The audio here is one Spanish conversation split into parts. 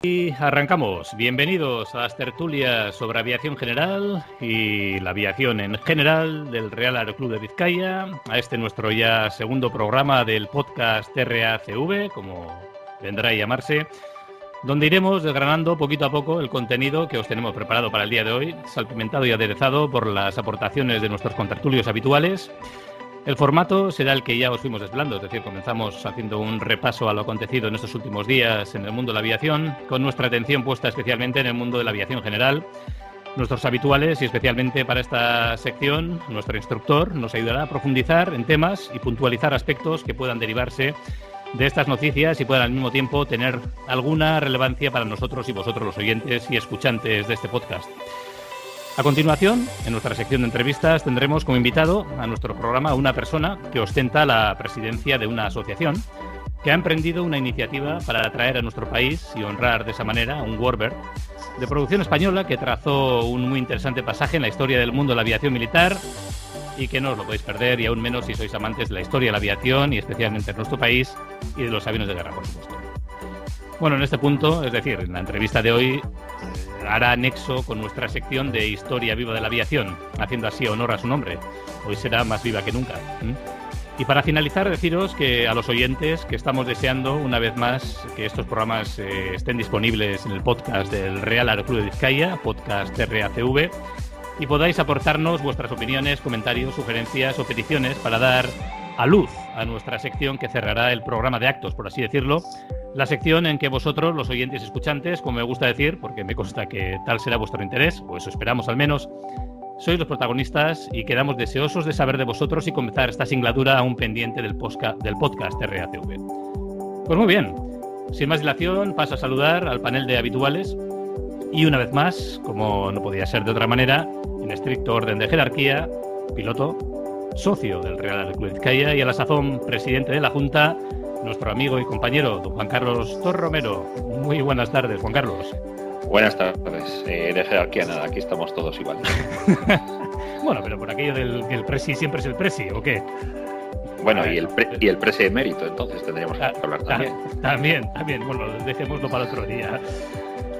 Y arrancamos. Bienvenidos a las tertulias sobre aviación general y la aviación en general del Real Aeroclub de Vizcaya, a este nuestro ya segundo programa del podcast RACV, como vendrá a llamarse, donde iremos desgranando poquito a poco el contenido que os tenemos preparado para el día de hoy, salpimentado y aderezado por las aportaciones de nuestros contertulios habituales. El formato será el que ya os fuimos desvelando, es decir, comenzamos haciendo un repaso a lo acontecido en estos últimos días en el mundo de la aviación, con nuestra atención puesta especialmente en el mundo de la aviación general. Nuestros habituales, y especialmente para esta sección, nuestro instructor nos ayudará a profundizar en temas y puntualizar aspectos que puedan derivarse de estas noticias y puedan al mismo tiempo tener alguna relevancia para nosotros y vosotros los oyentes y escuchantes de este podcast. A continuación, en nuestra sección de entrevistas, tendremos como invitado a nuestro programa a una persona que ostenta la presidencia de una asociación que ha emprendido una iniciativa para atraer a nuestro país y honrar de esa manera a un Warbird de producción española que trazó un muy interesante pasaje en la historia del mundo de la aviación militar y que no os lo podéis perder, y aún menos si sois amantes de la historia de la aviación y especialmente en nuestro país y de los aviones de guerra, por supuesto. Bueno, en este punto, es decir, en la entrevista de hoy, hará nexo con nuestra sección de Historia Viva de la Aviación, haciendo así honor a su nombre. Hoy será más viva que nunca. Y para finalizar, deciros que a los oyentes que estamos deseando una vez más que estos programas estén disponibles en el podcast del Real Aeroclub de Vizcaya, podcast RACV, y podáis aportarnos vuestras opiniones, comentarios, sugerencias o peticiones para dar a luz a nuestra sección que cerrará el programa de actos, por así decirlo. La sección en que vosotros, los oyentes y escuchantes, como me gusta decir, porque me consta que tal será vuestro interés, o eso esperamos al menos, sois los protagonistas y quedamos deseosos de saber de vosotros y comenzar esta singladura aún pendiente del podcast RACV. Pues muy bien, sin más dilación, paso a saludar al panel de habituales y una vez más, como no podía ser de otra manera, en estricto orden de jerarquía, piloto, socio del Real Aeroclub de Vizcaya y a la sazón presidente de la Junta, nuestro amigo y compañero, don Juan Carlos Torromero. Muy buenas tardes, Juan Carlos. Buenas tardes. De jerarquía nada, aquí estamos todos igual. Bueno, pero por aquello del que el presi siempre es el presi, ¿o qué? Bueno, y el presi de mérito, entonces tendríamos que hablar también. También. Bueno, dejémoslo para otro día.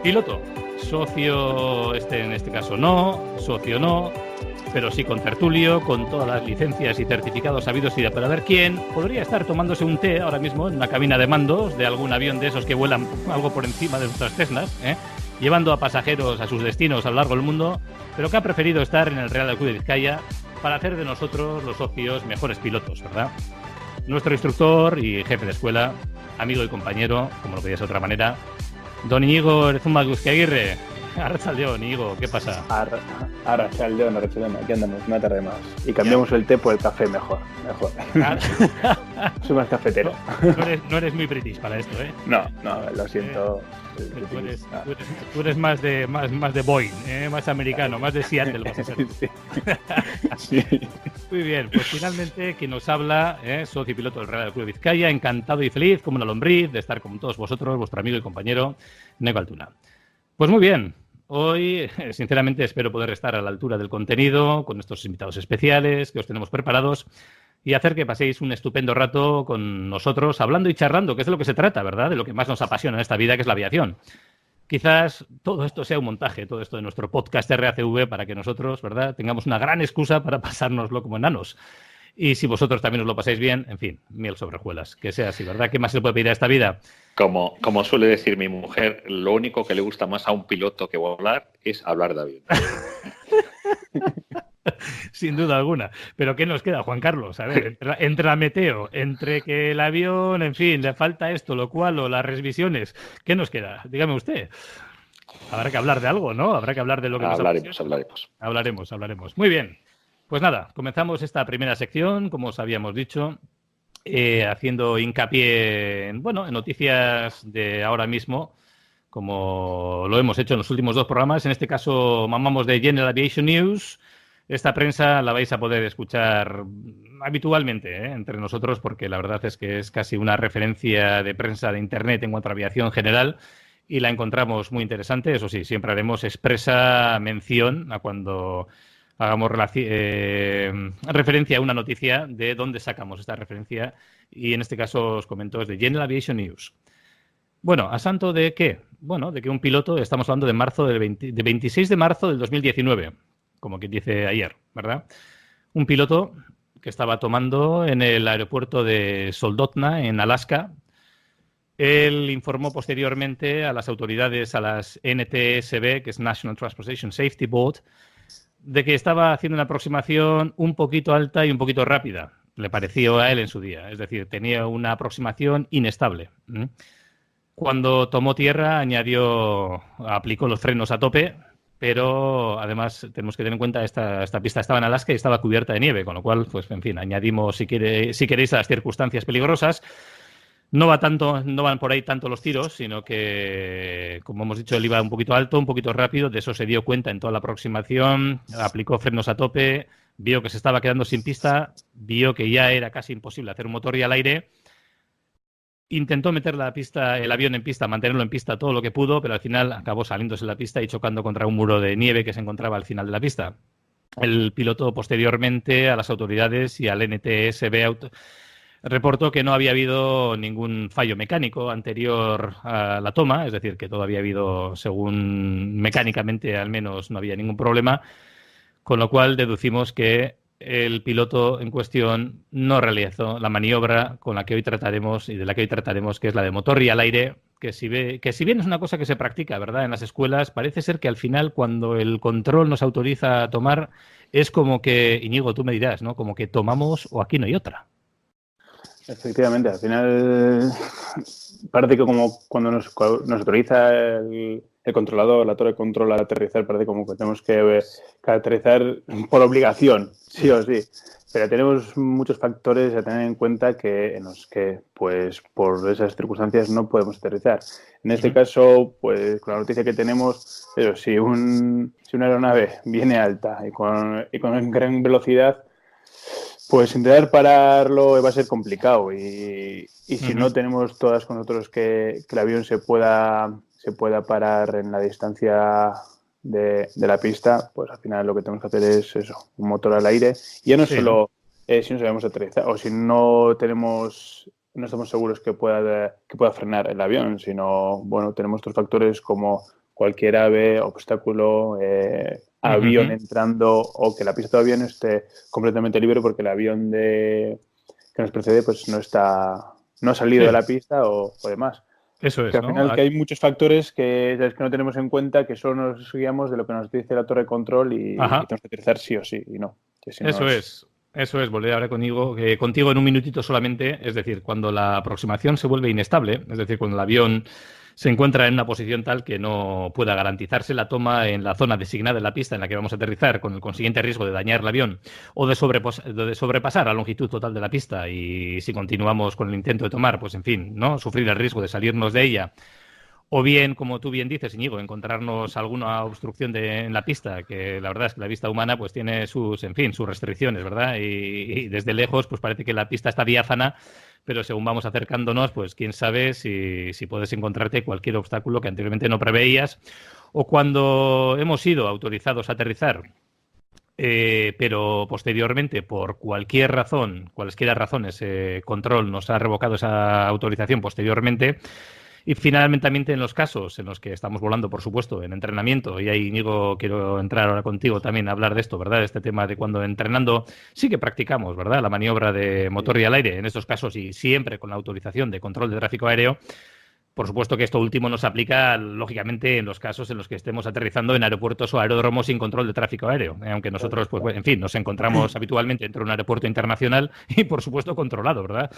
Piloto, socio, en este caso no, socio no, pero sí con tertulio, con todas las licencias y certificados habidos y de para ver quién podría estar tomándose un té ahora mismo en una cabina de mandos de algún avión de esos que vuelan algo por encima de nuestras Cessnas, llevando a pasajeros a sus destinos a lo largo del mundo, pero que ha preferido estar en el Real Aeroclub de Vizcaya para hacer de nosotros, los socios, mejores pilotos, ¿verdad? Nuestro instructor y jefe de escuela, amigo y compañero, como lo podía ser de otra manera, don Íñigo Erezuma Guzquiaguirre. Arrachaldeón, Íñigo, ¿qué pasa? Arrachaldeón, aquí andamos, una tarde más. Y cambiamos el té por el café, mejor. Soy más cafetero. No eres muy british para esto, ¿eh? No, lo siento. Tú eres más de Boeing, más americano, más de Seattle vas a ser. Sí. Muy bien, pues finalmente quien nos habla, socio y piloto del Real Aeroclub de Vizcaya, encantado y feliz como una lombriz de estar con todos vosotros, vuestro amigo y compañero Nego Altuna. Pues muy bien. Hoy, sinceramente, espero poder estar a la altura del contenido con estos invitados especiales que os tenemos preparados y hacer que paséis un estupendo rato con nosotros hablando y charlando, que es de lo que se trata, ¿verdad? De lo que más nos apasiona en esta vida, que es la aviación. Quizás todo esto sea un montaje, todo esto de nuestro podcast RACV, para que nosotros, ¿verdad?, tengamos una gran excusa para pasárnoslo como enanos. Y si vosotros también os lo pasáis bien, en fin, miel sobre hojuelas, que sea así, ¿verdad? ¿Qué más se le puede pedir a esta vida? Como suele decir mi mujer, lo único que le gusta más a un piloto que volar es hablar de avión. Sin duda alguna. Pero ¿qué nos queda, Juan Carlos? A ver, entre la meteo, entre que el avión, en fin, le falta esto, lo cual, o las revisiones, ¿qué nos queda? Dígame usted. Habrá que hablar de algo, ¿no? Habrá que hablar de lo que Hablaremos. Muy bien. Pues nada, comenzamos esta primera sección, como os habíamos dicho, haciendo hincapié en noticias de ahora mismo, como lo hemos hecho en los últimos dos programas. En este caso, mamamos de General Aviation News. Esta prensa la vais a poder escuchar habitualmente entre nosotros, porque la verdad es que es casi una referencia de prensa de Internet en cuanto a aviación general y la encontramos muy interesante. Eso sí, siempre haremos expresa mención a cuando hagamos referencia a una noticia de dónde sacamos esta referencia, y en este caso os comento es de General Aviation News. Bueno, ¿a santo de qué? bueno, de que un piloto, estamos hablando de 26 de marzo del 2019, como quien dice ayer, ¿verdad? Un piloto que estaba tomando en el aeropuerto de Soldotna, en Alaska. Él informó posteriormente a las autoridades, a las NTSB, que es National Transportation Safety Board, de que estaba haciendo una aproximación un poquito alta y un poquito rápida. Le pareció a él en su día. Es decir, tenía una aproximación inestable. Cuando tomó tierra, aplicó los frenos a tope, pero además tenemos que tener en cuenta esta pista estaba en Alaska y estaba cubierta de nieve, con lo cual, pues en fin, añadimos, si queréis, a las circunstancias peligrosas. No van por ahí tanto los tiros, sino que, como hemos dicho, él iba un poquito alto, un poquito rápido, de eso se dio cuenta en toda la aproximación, aplicó frenos a tope, vio que se estaba quedando sin pista, vio que ya era casi imposible hacer un motor y al aire, intentó meter el avión en pista, mantenerlo en pista todo lo que pudo, pero al final acabó saliéndose de la pista y chocando contra un muro de nieve que se encontraba al final de la pista. El piloto posteriormente a las autoridades y al NTSB reportó que no había habido ningún fallo mecánico anterior a la toma, es decir, que todo había habido, según mecánicamente al menos, no había ningún problema, con lo cual deducimos que el piloto en cuestión no realizó la maniobra con la que hoy trataremos y de la que hoy trataremos, que es la de motor y al aire, que si bien es una cosa que se practica, ¿verdad?, en las escuelas, parece ser que al final cuando el control nos autoriza a tomar es como que, Íñigo, tú me dirás, ¿no?, como que tomamos o aquí no hay otra. Efectivamente, al final parece que como cuando nos autoriza el controlador, la torre de control al aterrizar, parece como que tenemos que aterrizar por obligación, sí o sí. Pero tenemos muchos factores a tener en cuenta en los que, pues, por esas circunstancias no podemos aterrizar. En este caso, pues, con la noticia que tenemos, pero si una aeronave viene alta y con gran velocidad, pues intentar pararlo va a ser complicado y si no tenemos todas con nosotros que el avión se pueda parar en la distancia de la pista, pues al final lo que tenemos que hacer es eso, un motor al aire. Y ya no solo si no sabemos aterrizar o si no estamos seguros que pueda frenar el avión, sino, bueno, tenemos otros factores como cualquier ave, obstáculo, avión entrando o que la pista todavía no esté completamente libre porque el avión que nos precede pues no ha salido de la pista o demás. Eso es, que al final que hay muchos factores que no tenemos en cuenta, que solo nos guiamos de lo que nos dice la torre de control y tenemos que aterrizar sí o sí y no. Eso es, volveré ahora contigo en un minutito solamente, es decir, cuando la aproximación se vuelve inestable, es decir, cuando el avión se encuentra en una posición tal que no pueda garantizarse la toma en la zona designada de la pista en la que vamos a aterrizar, con el consiguiente riesgo de dañar el avión o de sobrepasar la longitud total de la pista, y si continuamos con el intento de tomar, pues en fin, ¿no?, sufrir el riesgo de salirnos de ella. O bien, como tú bien dices, Íñigo, encontrarnos alguna obstrucción en la pista, que la verdad es que la vista humana pues tiene sus restricciones, ¿verdad? Y desde lejos pues parece que la pista está diáfana, pero según vamos acercándonos, pues quién sabe si puedes encontrarte cualquier obstáculo que anteriormente no preveías. O cuando hemos sido autorizados a aterrizar, pero posteriormente, por cualquiera razones, control nos ha revocado esa autorización posteriormente. Y finalmente, también en los casos en los que estamos volando, por supuesto, en entrenamiento, y ahí, Íñigo, quiero entrar ahora contigo también a hablar de esto, ¿verdad? De este tema de cuando entrenando sí que practicamos, ¿verdad?, la maniobra de motor y al aire, en estos casos y siempre con la autorización de control de tráfico aéreo. Por supuesto que esto último nos aplica, lógicamente, en los casos en los que estemos aterrizando en aeropuertos o aeródromos sin control de tráfico aéreo. Aunque nosotros, pues, en fin, nos encontramos habitualmente dentro de un aeropuerto internacional y, por supuesto, controlado, ¿verdad?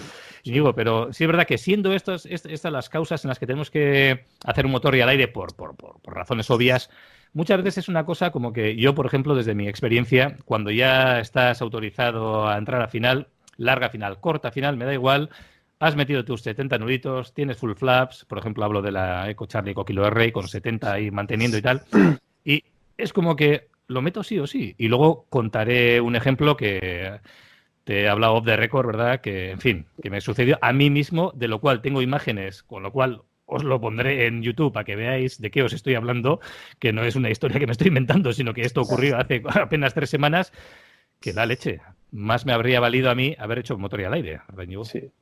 Y digo, pero sí es verdad que siendo estas las causas en las que tenemos que hacer un motor y al aire por razones obvias, muchas veces es una cosa como que yo, por ejemplo, desde mi experiencia, cuando ya estás autorizado a entrar a final, larga final, corta final, me da igual. Has metido tus 70 nuditos, tienes full flaps, por ejemplo, hablo de la Eco Charlie Eco Kilo R con 70 ahí manteniendo y tal, y es como que lo meto sí o sí. Y luego contaré un ejemplo que te he hablado off the record, ¿verdad?, que, en fin, que me sucedió a mí mismo, de lo cual tengo imágenes, con lo cual os lo pondré en YouTube para que veáis de qué os estoy hablando, que no es una historia que me estoy inventando, sino que esto ocurrió hace apenas 3 semanas, que la leche. Más me habría valido a mí haber hecho motor y al aire, ¿verdad, Íñigo? Sí.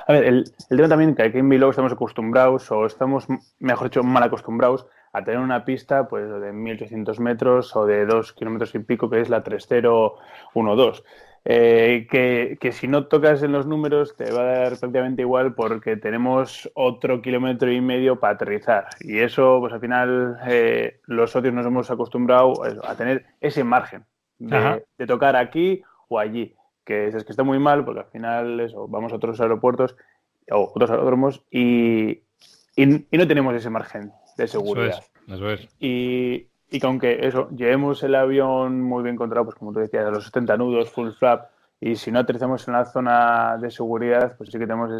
A ver, el tema también que aquí en Bilbao estamos acostumbrados, o estamos, mejor dicho, mal acostumbrados a tener una pista pues de 1.800 metros o de 2 kilómetros y pico, que es la 3012. Que si no tocas en los números te va a dar prácticamente igual porque tenemos otro 1,5 kilómetros para aterrizar. Y eso, pues al final, los socios nos hemos acostumbrado a tener ese margen de tocar aquí o allí. Que es que está muy mal porque al final eso, vamos a otros aeropuertos o otros aeródromos y no tenemos ese margen de seguridad. Eso es. Y que aunque eso, llevemos el avión muy bien controlado, pues como tú decías, a los 70 nudos, full flap, y si no aterrizamos en la zona de seguridad, pues sí que tenemos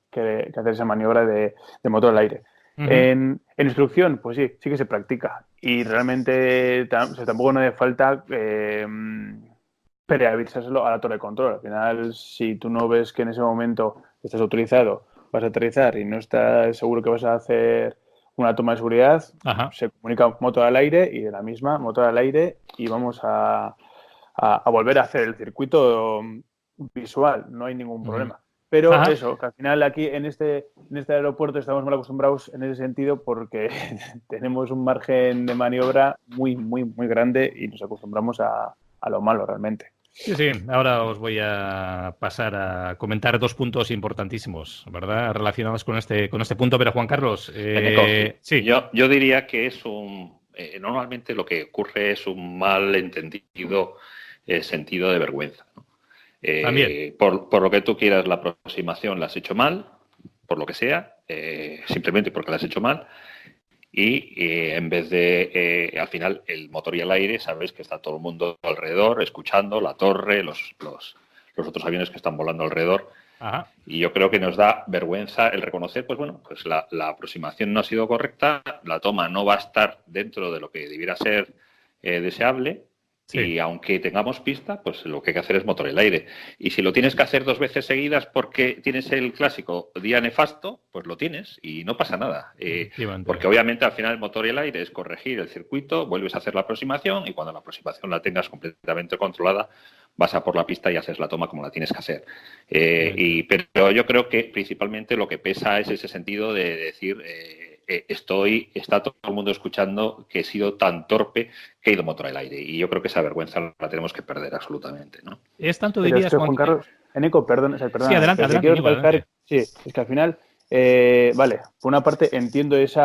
que hacer esa maniobra de motor al aire. En instrucción, pues sí que se practica. Y realmente tampoco no hace falta preavisárselo a la torre de control. Al final, si tú no ves que en ese momento estás autorizado, vas a aterrizar y no estás seguro que vas a hacer una toma de seguridad, se comunica motor al aire y de la misma motor al aire y vamos a volver a hacer el circuito visual, no hay ningún problema. Pero eso, que al final aquí en este aeropuerto estamos mal acostumbrados en ese sentido porque tenemos un margen de maniobra muy, muy, muy grande y nos acostumbramos a lo malo realmente. Sí, ahora os voy a pasar a comentar 2 puntos importantísimos, ¿verdad? Relacionados con este punto, pero Juan Carlos, sí. Yo diría que es normalmente lo que ocurre es un mal entendido sentido de vergüenza, ¿no? Por lo que tú quieras, la aproximación la has hecho mal, por lo que sea, simplemente porque la has hecho mal. Y en vez de, al final, el motor y el aire, sabes que está todo el mundo alrededor, escuchando la torre, los otros aviones que están volando alrededor. Y yo creo que nos da vergüenza el reconocer, pues bueno, pues la aproximación no ha sido correcta, la toma no va a estar dentro de lo que debiera ser deseable. Sí. Y aunque tengamos pista, pues lo que hay que hacer es motor y el aire. Y si lo tienes que hacer 2 veces seguidas porque tienes el clásico día nefasto, pues lo tienes y no pasa nada. Porque obviamente al final el motor y el aire es corregir el circuito, vuelves a hacer la aproximación y cuando la aproximación la tengas completamente controlada, vas a por la pista y haces la toma como la tienes que hacer. Pero yo creo que principalmente lo que pesa es ese sentido de decir... está todo el mundo escuchando que he sido tan torpe que he ido motor al aire. Y yo creo que esa vergüenza la tenemos que perder absolutamente, ¿no? Es tanto dirías, Juan Carlos, Eneco, perdón. Sí, adelante. Sí, es que al final, vale, por una parte entiendo ese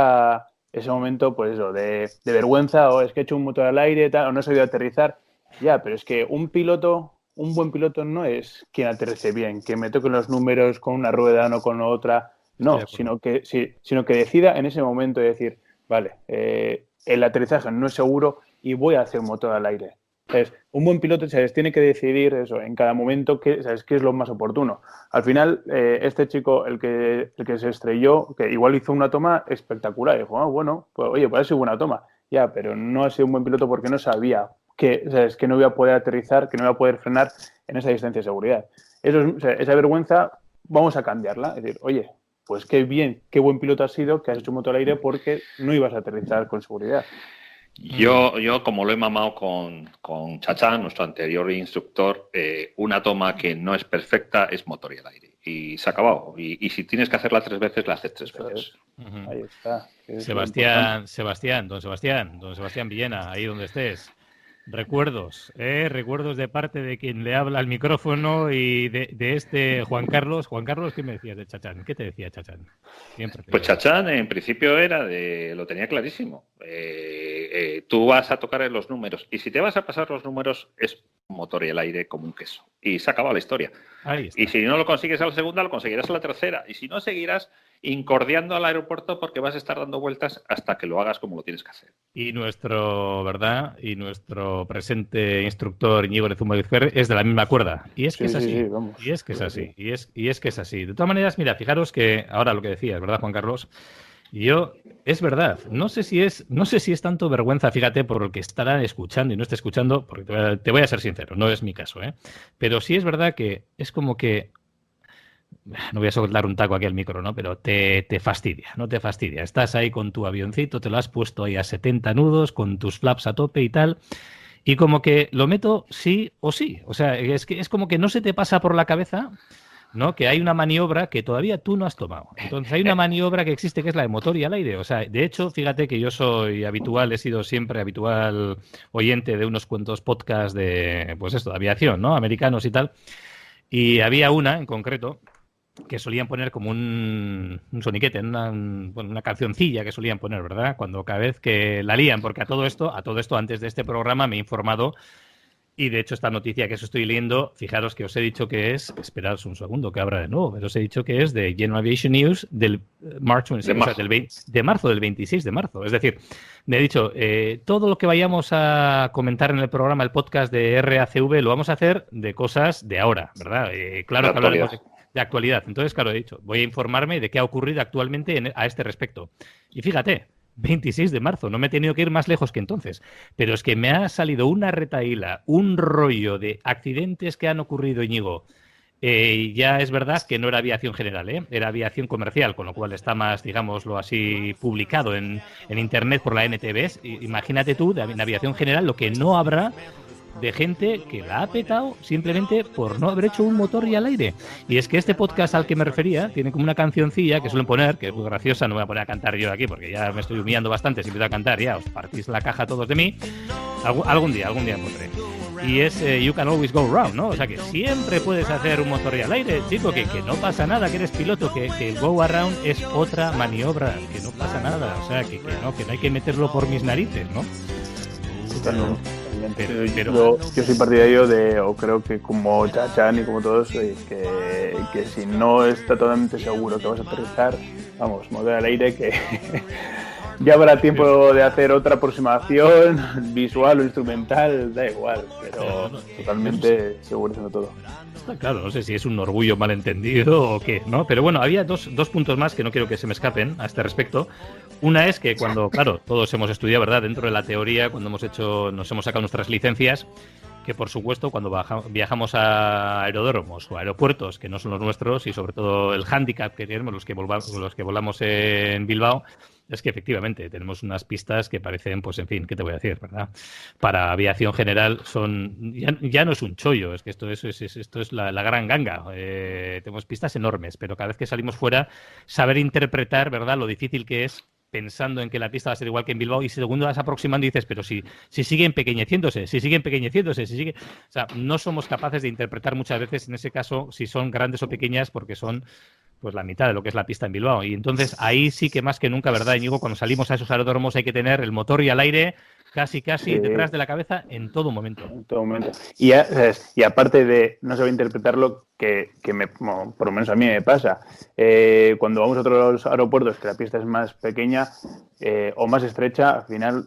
momento, pues eso, de vergüenza, o es que he hecho un motor al aire, tal, o no he sabido aterrizar. Ya, pero es que un buen piloto no es quien aterrice bien, que me toquen los números con una rueda, no con otra. No, sino que decida en ese momento de decir, vale, el aterrizaje no es seguro y voy a hacer un motor al aire. ¿Sabes? Un buen piloto, ¿sabes?, tiene que decidir eso en cada momento qué es lo más oportuno. Al final, este chico, el que se estrelló, que igual hizo una toma espectacular, dijo, bueno, pues oye, pues ha sido buena toma. Ya, pero no ha sido un buen piloto porque no sabía que no iba a poder aterrizar, que no iba a poder frenar en esa distancia de seguridad. Esa vergüenza vamos a cambiarla. Es decir, oye, pues qué bien, qué buen piloto has sido, que has hecho un motor al aire porque no ibas a aterrizar con seguridad. Yo como lo he mamado con Chachán, nuestro anterior instructor, una toma que no es perfecta es motor y al aire. Y se ha acabado. Y si tienes que hacerla 3 veces, la haces 3 veces. Ahí está. Don Sebastián Villena, ahí donde estés. Recuerdos de parte de quien le habla al micrófono y de este Juan Carlos. Juan Carlos, ¿qué me decías de Chachán? ¿Qué te decía Chachán? Pues Chachán en principio lo tenía clarísimo. Tú vas a tocar en los números y si te vas a pasar los números es motor y el aire como un queso. Y se acaba la historia. Y si no lo consigues a la segunda, lo conseguirás a la tercera. Y si no, seguirás incordiando al aeropuerto porque vas a estar dando vueltas hasta que lo hagas como lo tienes que hacer. Y nuestro presente instructor Íñigo Lezuma Vizquer es de la misma cuerda. Y es que es así. Y es que es así. Y es que es así. De todas maneras, mira, fijaros que ahora lo que decías, ¿verdad, Juan Carlos? Es verdad, no sé si es tanto vergüenza, fíjate, por lo que estarán escuchando y no esté escuchando, porque te voy a ser sincero, no es mi caso, pero sí es verdad que es como que, no voy a soltar un taco aquí al micro, ¿no? Pero te fastidia, no te fastidia. Estás ahí con tu avioncito, te lo has puesto ahí a 70 nudos, con tus flaps a tope y tal, y como que lo meto sí o sí. O sea, es que es como que no se te pasa por la cabeza ¿no? Que hay una maniobra que todavía tú no has tomado. Entonces hay una maniobra que existe que es la de motor y al aire. O sea, de hecho, fíjate que yo soy habitual, he sido siempre habitual oyente de unos cuantos podcasts de, pues esto, de aviación, ¿no? Americanos y tal. Y había una en concreto que solían poner como un soniquete, una cancioncilla que solían poner, ¿verdad? Cuando cada vez que la lían, porque a todo esto antes de este programa me he informado. Y de hecho, esta noticia que os estoy leyendo, fijaros que os he dicho que es, esperaos un segundo que abra de nuevo, pero os he dicho que es de General Aviation News del marzo del 26 de marzo. Es decir, me he dicho, todo lo que vayamos a comentar en el programa, el podcast de RACV, lo vamos a hacer de cosas de ahora, ¿verdad? Claro que hablaremos de actualidad. Entonces, claro, he dicho, voy a informarme de qué ha ocurrido actualmente a este respecto. Y fíjate, 26 de marzo, no me he tenido que ir más lejos que entonces, pero es que me ha salido una retahíla, un rollo de accidentes que han ocurrido, Íñigo. Ya es verdad que no era aviación general, era aviación comercial, con lo cual está más, digámoslo así, publicado en Internet por la NTBs. Imagínate tú, en aviación general, lo que no habrá de gente que la ha petado simplemente por no haber hecho un motor y al aire. Y es que este podcast al que me refería tiene como una cancioncilla que suelen poner, que es muy graciosa, no me voy a poner a cantar yo aquí porque ya me estoy humillando bastante, si empiezo a cantar ya os partís la caja todos de mí. Algún día encontré. Y es You Can Always Go Round, ¿no? O sea que siempre puedes hacer un motor y al aire, chico, que no pasa nada, que eres piloto, que el Go Around es otra maniobra, que no pasa nada, o sea, que no hay que meterlo por mis narices, ¿no? Pero yo soy partidario de, o creo que como Chachan y como todos, que si no está totalmente seguro que vas a aterrizar, vamos, mover al aire, que ya habrá tiempo de hacer otra aproximación, visual o instrumental, da igual, pero totalmente segurísimo todo. Claro, no sé si es un orgullo malentendido o qué, ¿no? Pero bueno, había dos puntos más que no quiero que se me escapen a este respecto. Una es que cuando, claro, todos hemos estudiado, ¿verdad? Dentro de la teoría, cuando nos hemos sacado nuestras licencias, que por supuesto cuando viajamos a aeródromos o aeropuertos que no son los nuestros y sobre todo el hándicap que tenemos los que volamos en Bilbao, es que efectivamente tenemos unas pistas que parecen, pues en fin, ¿qué te voy a decir, verdad? Para aviación general ya no es un chollo, es que esto es la gran ganga. Tenemos pistas enormes, pero cada vez que salimos fuera, saber interpretar, ¿verdad? Lo difícil que es pensando en que la pista va a ser igual que en Bilbao y segundo vas aproximando y dices, pero si sigue empequeñeciéndose. O sea, no somos capaces de interpretar muchas veces en ese caso si son grandes o pequeñas porque son pues la mitad de lo que es la pista en Bilbao. Y entonces ahí sí que más que nunca, ¿verdad, Íñigo? Cuando salimos a esos aeródromos hay que tener el motor y al aire casi sí, detrás de la cabeza en todo momento. En todo momento. Y aparte de no saber interpretarlo, por lo menos a mí me pasa, cuando vamos a otros aeropuertos que la pista es más pequeña o más estrecha, al final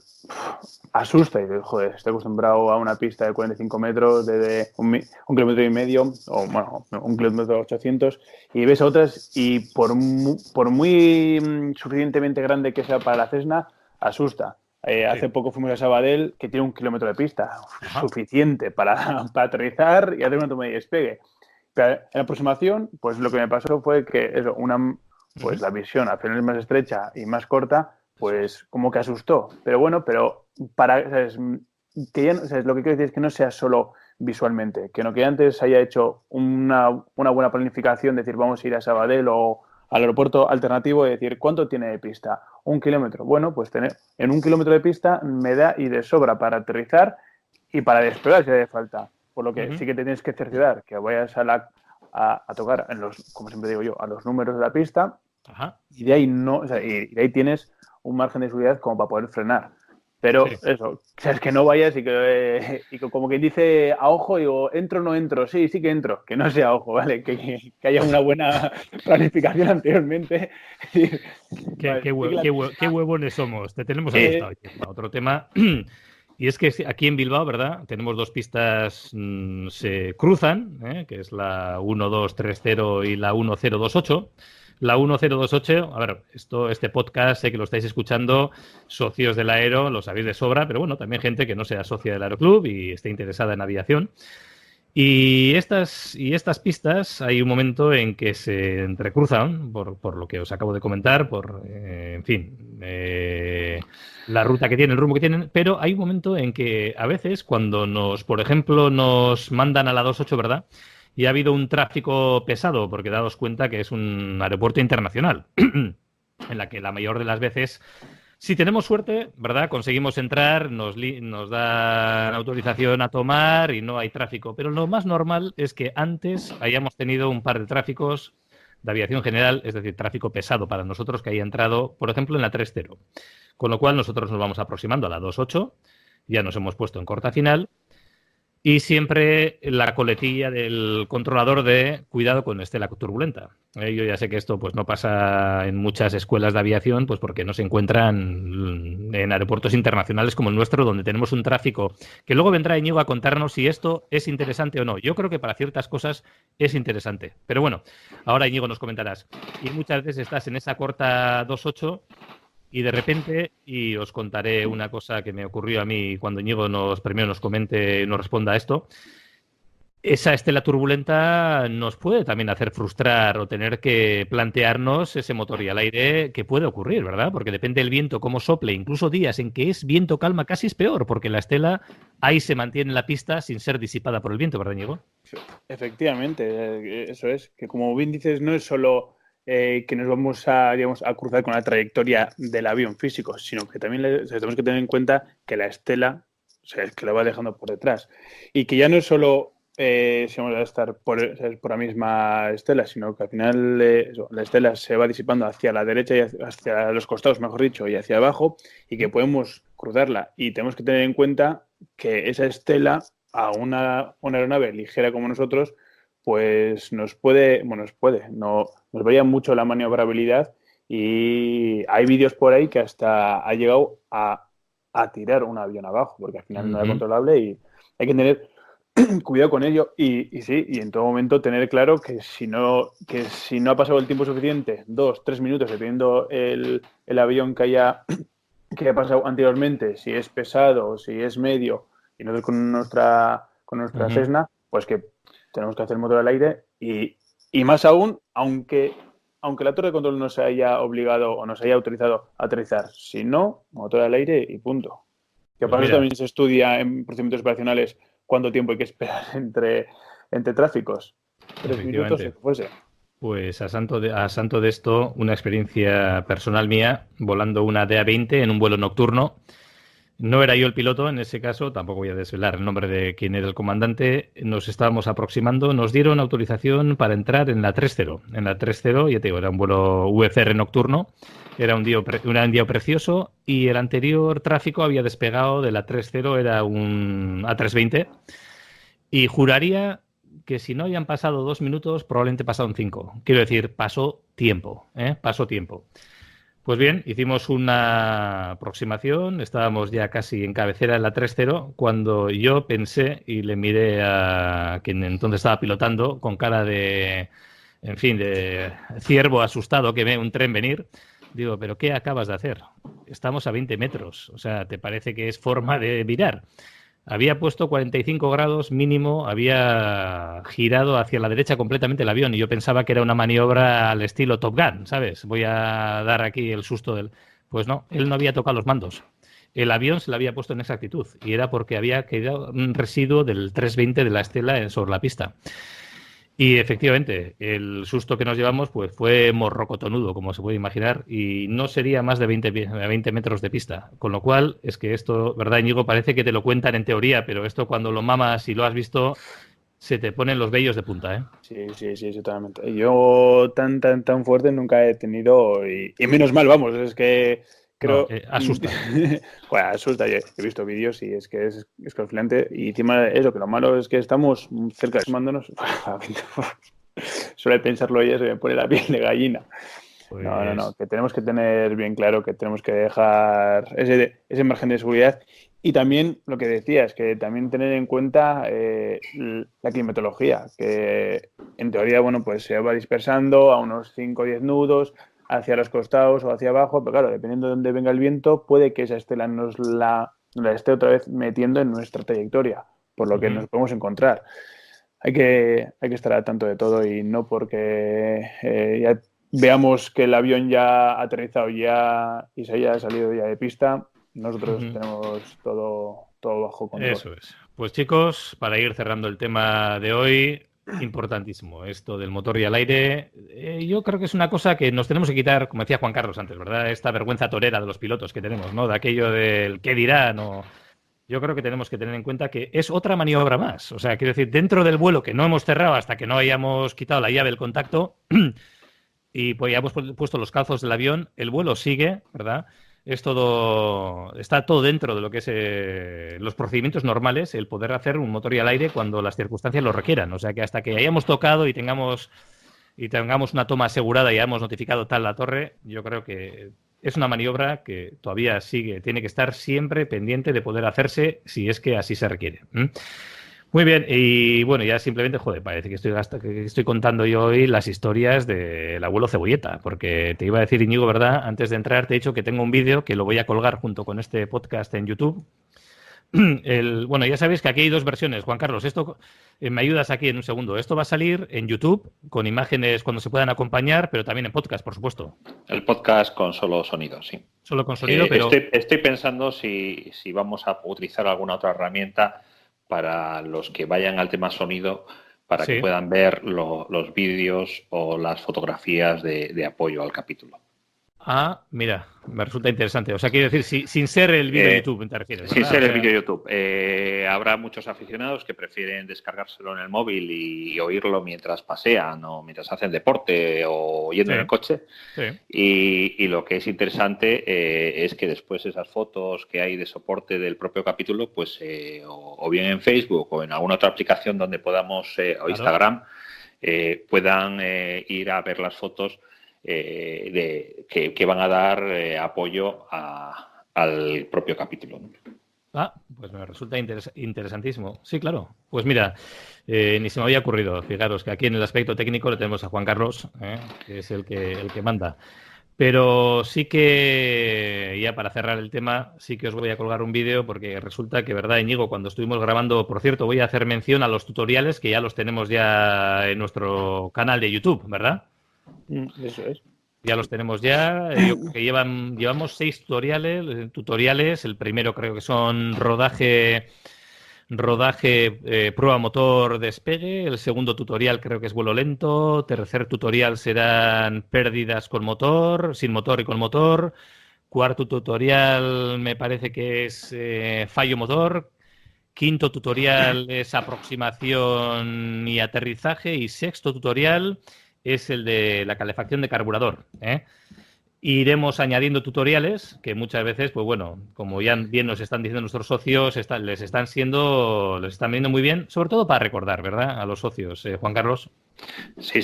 asusta y dices, joder, estoy acostumbrado a una pista de 45 metros, de 1,5 kilómetros, o bueno, 1,8 kilómetros, y ves otras y por muy suficientemente grande que sea para la Cessna, asusta. Hace poco fuimos a Sabadell, que tiene 1 kilómetro de pista, suficiente para aterrizar y hacer una toma y despegue. Pero en la aproximación, pues lo que me pasó fue que pues la visión al final es más estrecha y más corta, pues como que asustó. Pero bueno, ¿sabes? Que ya, ¿sabes? Lo que quiero decir es que no sea solo visualmente, que antes haya hecho una buena planificación, decir vamos a ir a Sabadell o al aeropuerto alternativo y decir, ¿cuánto tiene de pista? 1 kilómetro. Bueno, pues en 1 kilómetro de pista me da y de sobra para aterrizar y para despegar si hace falta. Por lo que sí que te tienes que cerciorar, que vayas a tocar, como siempre digo yo, a los números de la pista. Y de ahí y de ahí tienes un margen de seguridad como para poder frenar. Pero eso, es que no vayas y que como que dice a ojo, digo, ¿entro o no entro? Sí que entro, que no sea a ojo, ¿vale? Que haya una buena planificación anteriormente. ¿Qué huevones somos? Te tenemos asustado. Otro tema, y es que aquí en Bilbao, ¿verdad? Tenemos dos pistas, se cruzan, que es la 1230 y la 1028. La 1028, a ver, este podcast sé que lo estáis escuchando, socios del Aero, lo sabéis de sobra, pero bueno, también gente que no sea socia del Aeroclub y esté interesada en aviación. Y estas pistas hay un momento en que se entrecruzan, por lo que os acabo de comentar, en fin, la ruta que tienen, el rumbo que tienen, pero hay un momento en que a veces cuando por ejemplo, nos mandan a la 28, ¿verdad? y ha habido un tráfico pesado, porque daos cuenta que es un aeropuerto internacional, en la que la mayor de las veces, si tenemos suerte, ¿verdad? Conseguimos entrar, nos dan autorización a tomar y no hay tráfico. Pero lo más normal es que antes hayamos tenido un par de tráficos de aviación general, es decir, tráfico pesado para nosotros que haya entrado, por ejemplo, en la 3.0. Con lo cual nosotros nos vamos aproximando a la 2.8, ya nos hemos puesto en corta final. Y siempre la coletilla del controlador de cuidado con estela turbulenta. Yo ya sé que esto pues no pasa en muchas escuelas de aviación, pues porque no se encuentran en aeropuertos internacionales como el nuestro, donde tenemos un tráfico que luego vendrá Íñigo a contarnos si esto es interesante o no. Yo creo que para ciertas cosas es interesante. Pero bueno, ahora Íñigo nos comentarás. Y muchas veces estás en esa corta 2.8 y de repente, y os contaré una cosa que me ocurrió a mí cuando Íñigo primero nos comente, nos responda a esto. Esa estela turbulenta nos puede también hacer frustrar o tener que plantearnos ese motor y al aire que puede ocurrir, ¿verdad? Porque depende del viento, cómo sople, incluso días en que es viento calma, casi es peor, porque la estela ahí se mantiene en la pista sin ser disipada por el viento, ¿verdad, Íñigo? Efectivamente, eso es, que como bien dices, no es solo que nos vamos digamos, a cruzar con la trayectoria del avión físico, sino que también tenemos que tener en cuenta que la estela, o sea, es que la va dejando por detrás. Y que ya no es solo si vamos a estar por la misma estela, sino que al final la estela se va disipando hacia la derecha y hacia los costados, mejor dicho, y hacia abajo, y que podemos cruzarla. Y tenemos que tener en cuenta que esa estela a una aeronave ligera como nosotros, pues nos varía mucho la maniobrabilidad y hay vídeos por ahí que hasta ha llegado a tirar un avión abajo, porque al final no era controlable y hay que tener cuidado con ello y sí, y en todo momento tener claro que si no ha pasado el tiempo suficiente, 2-3 minutos, dependiendo el avión que haya pasado anteriormente, si es pesado o si es medio, y nosotros con nuestra Cessna, pues que tenemos que hacer motor al aire y más aún, aunque la torre de control no se haya obligado o no se haya autorizado a aterrizar, si no, motor al aire y punto. Que para eso también se estudia en procedimientos operacionales cuánto tiempo hay que esperar entre tráficos. 3 minutos, si fuese. Pues a santo de esto, una experiencia personal mía, volando una DA-20 en un vuelo nocturno. No era yo el piloto en ese caso, tampoco voy a desvelar el nombre de quién era el comandante. Nos estábamos aproximando, nos dieron autorización para entrar en la 3.0. En la 3.0, ya te digo, era un vuelo VFR nocturno, era un día precioso y el anterior tráfico había despegado de la 3.0, era un A320 y juraría que si no hayan pasado 2 minutos, probablemente pasaron 5. Quiero decir, pasó tiempo, pasó tiempo. Pues bien, hicimos una aproximación, estábamos ya casi en cabecera en la 3.0, cuando yo pensé y le miré a quien entonces estaba pilotando con cara de, en fin, de ciervo asustado que ve un tren venir. Digo, ¿pero qué acabas de hacer? Estamos a 20 metros, o sea, ¿te parece que es forma de virar? Había puesto 45 grados mínimo, había girado hacia la derecha completamente el avión y yo pensaba que era una maniobra al estilo Top Gun, ¿sabes? Voy a dar aquí el susto del... Pues no, él no había tocado los mandos. El avión se le había puesto en esa actitud y era porque había quedado un residuo del 320 de la estela sobre la pista. Y efectivamente, el susto que nos llevamos pues fue morrocotonudo, como se puede imaginar, y no sería más de 20 metros de pista. Con lo cual, es que esto, ¿verdad, Íñigo? Parece que te lo cuentan en teoría, pero esto cuando lo mamas y lo has visto, se te ponen los vellos de punta, ¿eh? Sí, totalmente. Yo tan fuerte nunca he tenido y menos mal, vamos, es que creo... No, asusta. Bueno, asusta, yo he visto vídeos y es que es escalofriante y encima eso, que lo malo es que estamos cerca de sumándonos. Suele pensarlo ella, se me pone la piel de gallina. Pues... No, que tenemos que tener bien claro que tenemos que dejar ese margen de seguridad. Y también lo que decías, que también tener en cuenta la climatología, que en teoría, bueno, pues se va dispersando a unos 5 o 10 nudos hacia los costados o hacia abajo, pero claro, dependiendo de dónde venga el viento, puede que esa estela nos la esté otra vez metiendo en nuestra trayectoria, por lo que nos podemos encontrar. Hay que estar al tanto de todo y no porque ya veamos que el avión ya ha aterrizado ya y se haya salido ya de pista, nosotros tenemos todo bajo control. Eso es. Pues chicos, para ir cerrando el tema de hoy, Importantísimo, esto del motor y al aire. Yo creo que es una cosa que nos tenemos que quitar, como decía Juan Carlos antes, ¿verdad? Esta vergüenza torera de los pilotos que tenemos, ¿no? De aquello del qué dirán o... Yo creo que tenemos que tener en cuenta que es otra maniobra más. O sea, quiero decir, dentro del vuelo que no hemos cerrado hasta que no hayamos quitado la llave del contacto y pues ya hemos puesto los calzos del avión, el vuelo sigue, ¿verdad? Está todo dentro de lo que es los procedimientos normales, el poder hacer un motor y al aire cuando las circunstancias lo requieran. O sea, que hasta que hayamos tocado y tengamos una toma asegurada y hayamos notificado tal la torre, yo creo que es una maniobra que todavía tiene que estar siempre pendiente de poder hacerse si es que así se requiere. Muy bien, y bueno, ya simplemente, parece que estoy contando yo hoy las historias del abuelo Cebolleta, porque te iba a decir, Íñigo, ¿verdad? Antes de entrar te he dicho que tengo un vídeo que lo voy a colgar junto con este podcast en YouTube. Bueno, ya sabéis que aquí hay dos versiones. Juan Carlos, esto me ayudas aquí en un segundo. Esto va a salir en YouTube con imágenes cuando se puedan acompañar, pero también en podcast, por supuesto. El podcast con solo sonido, sí. Solo con sonido, pero... Estoy pensando si vamos a utilizar alguna otra herramienta para los que vayan al tema sonido, para que puedan ver los vídeos o las fotografías de apoyo al capítulo. Ah, mira, me resulta interesante. O sea, quiero decir, sin ser el vídeo de YouTube, ¿te refieres? Sin ser el vídeo de YouTube. Habrá muchos aficionados que prefieren descargárselo en el móvil y oírlo mientras pasean o mientras hacen deporte o yendo en el coche. Sí. Y lo que es interesante es que después esas fotos que hay de soporte del propio capítulo, pues o bien en Facebook o en alguna otra aplicación donde podamos, o Instagram, puedan ir a ver las fotos que van a dar apoyo al propio capítulo, ¿no? Pues me resulta interesantísimo. Sí, claro. Pues mira, ni se me había ocurrido. Fijaros que aquí en el aspecto técnico le tenemos a Juan Carlos, que es el que manda. Pero sí que, ya para cerrar el tema, sí que os voy a colgar un vídeo porque resulta que, ¿verdad, Íñigo? Cuando estuvimos grabando, por cierto, voy a hacer mención a los tutoriales que ya los tenemos ya en nuestro canal de YouTube, ¿verdad? Eso es. Ya los tenemos ya. Yo creo que llevamos 6 tutoriales. El primero creo que son rodaje, prueba motor, despegue. El segundo tutorial creo que es vuelo lento. Tercer tutorial serán pérdidas con motor, sin motor y con motor. Cuarto tutorial me parece que es fallo motor. Quinto tutorial es aproximación y aterrizaje. Y sexto tutorial es el de la calefacción de carburador. Iremos añadiendo tutoriales que muchas veces, pues bueno, como ya bien nos están diciendo nuestros socios, les están viendo muy bien, sobre todo para recordar, ¿verdad?, a los socios. Juan Carlos. Sí,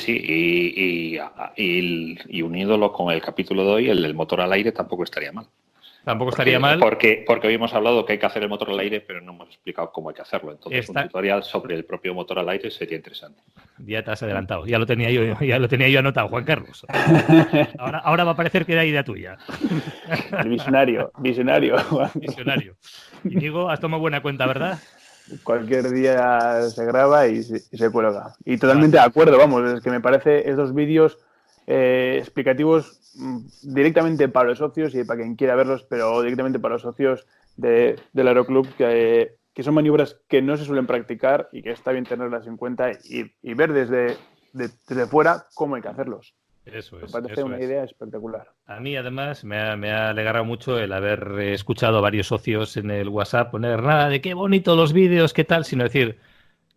y uniéndolo con el capítulo de hoy, el del motor al aire tampoco estaría mal. Tampoco estaría mal. Porque hoy hemos hablado que hay que hacer el motor al aire, pero no hemos explicado cómo hay que hacerlo. Entonces, un tutorial sobre el propio motor al aire sería interesante. Ya te has adelantado. Ya lo tenía yo anotado, Juan Carlos. Ahora va a parecer que era idea tuya. El visionario. Visionario. Y digo, has tomado buena cuenta, ¿verdad? Cualquier día se graba y se cuelga. Y totalmente de acuerdo, vamos, es que me parece esos vídeos explicativos directamente para los socios y para quien quiera verlos, pero directamente para los socios del Aeroclub, que son maniobras que no se suelen practicar y que está bien tenerlas en cuenta y ver desde fuera cómo hay que hacerlos. Eso es. Me parece una idea espectacular. A mí, además, me ha alegrado mucho el haber escuchado a varios socios en el WhatsApp poner nada de qué bonito los vídeos, qué tal, sino decir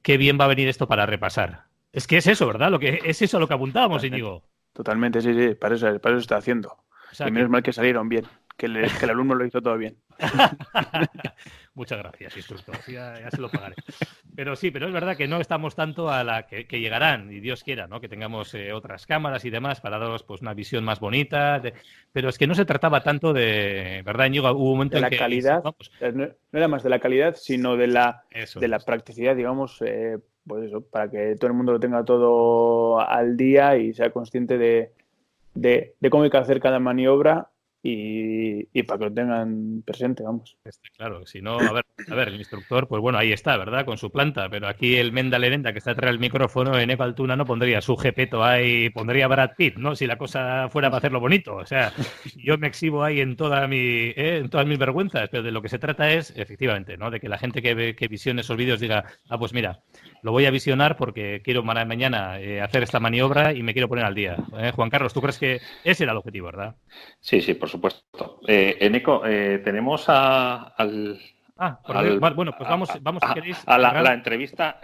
qué bien va a venir esto para repasar. Es que es eso, ¿verdad? Es eso a lo que apuntábamos, Íñigo. Totalmente, sí, para eso está haciendo. O sea, y menos mal que salieron bien, que el alumno lo hizo todo bien. Muchas gracias, instructor. Ya se lo pagaré. Pero sí, pero es verdad que no estamos tanto a la que llegarán, y Dios quiera, ¿no?, que tengamos otras cámaras y demás para daros pues una visión más bonita. Pero es que no se trataba tanto de, ¿verdad, Íñigo? Hubo un momento de la calidad, no era más de la calidad, sino de la practicidad, digamos, pues eso, para que todo el mundo lo tenga todo al día y sea consciente de cómo hay que hacer cada maniobra y para que lo tengan presente, vamos. Claro, si no, a ver, el instructor, pues bueno, ahí está, ¿verdad? Con su planta, pero aquí el Menda Lerenda que está detrás del micrófono, en Eco Altuna no pondría su Gepeto ahí, pondría Brad Pitt, ¿no? Si la cosa fuera para hacerlo bonito, o sea, yo me exhibo ahí en todas mis vergüenzas, pero de lo que se trata es, efectivamente, ¿no? De que la gente que visione esos vídeos diga, pues mira, lo voy a visionar porque quiero mañana hacer esta maniobra y me quiero poner al día. Juan Carlos, ¿tú crees que ese era el objetivo, verdad? Sí, por supuesto. Eneco, tenemos bueno, pues vamos si queréis. A la entrevista,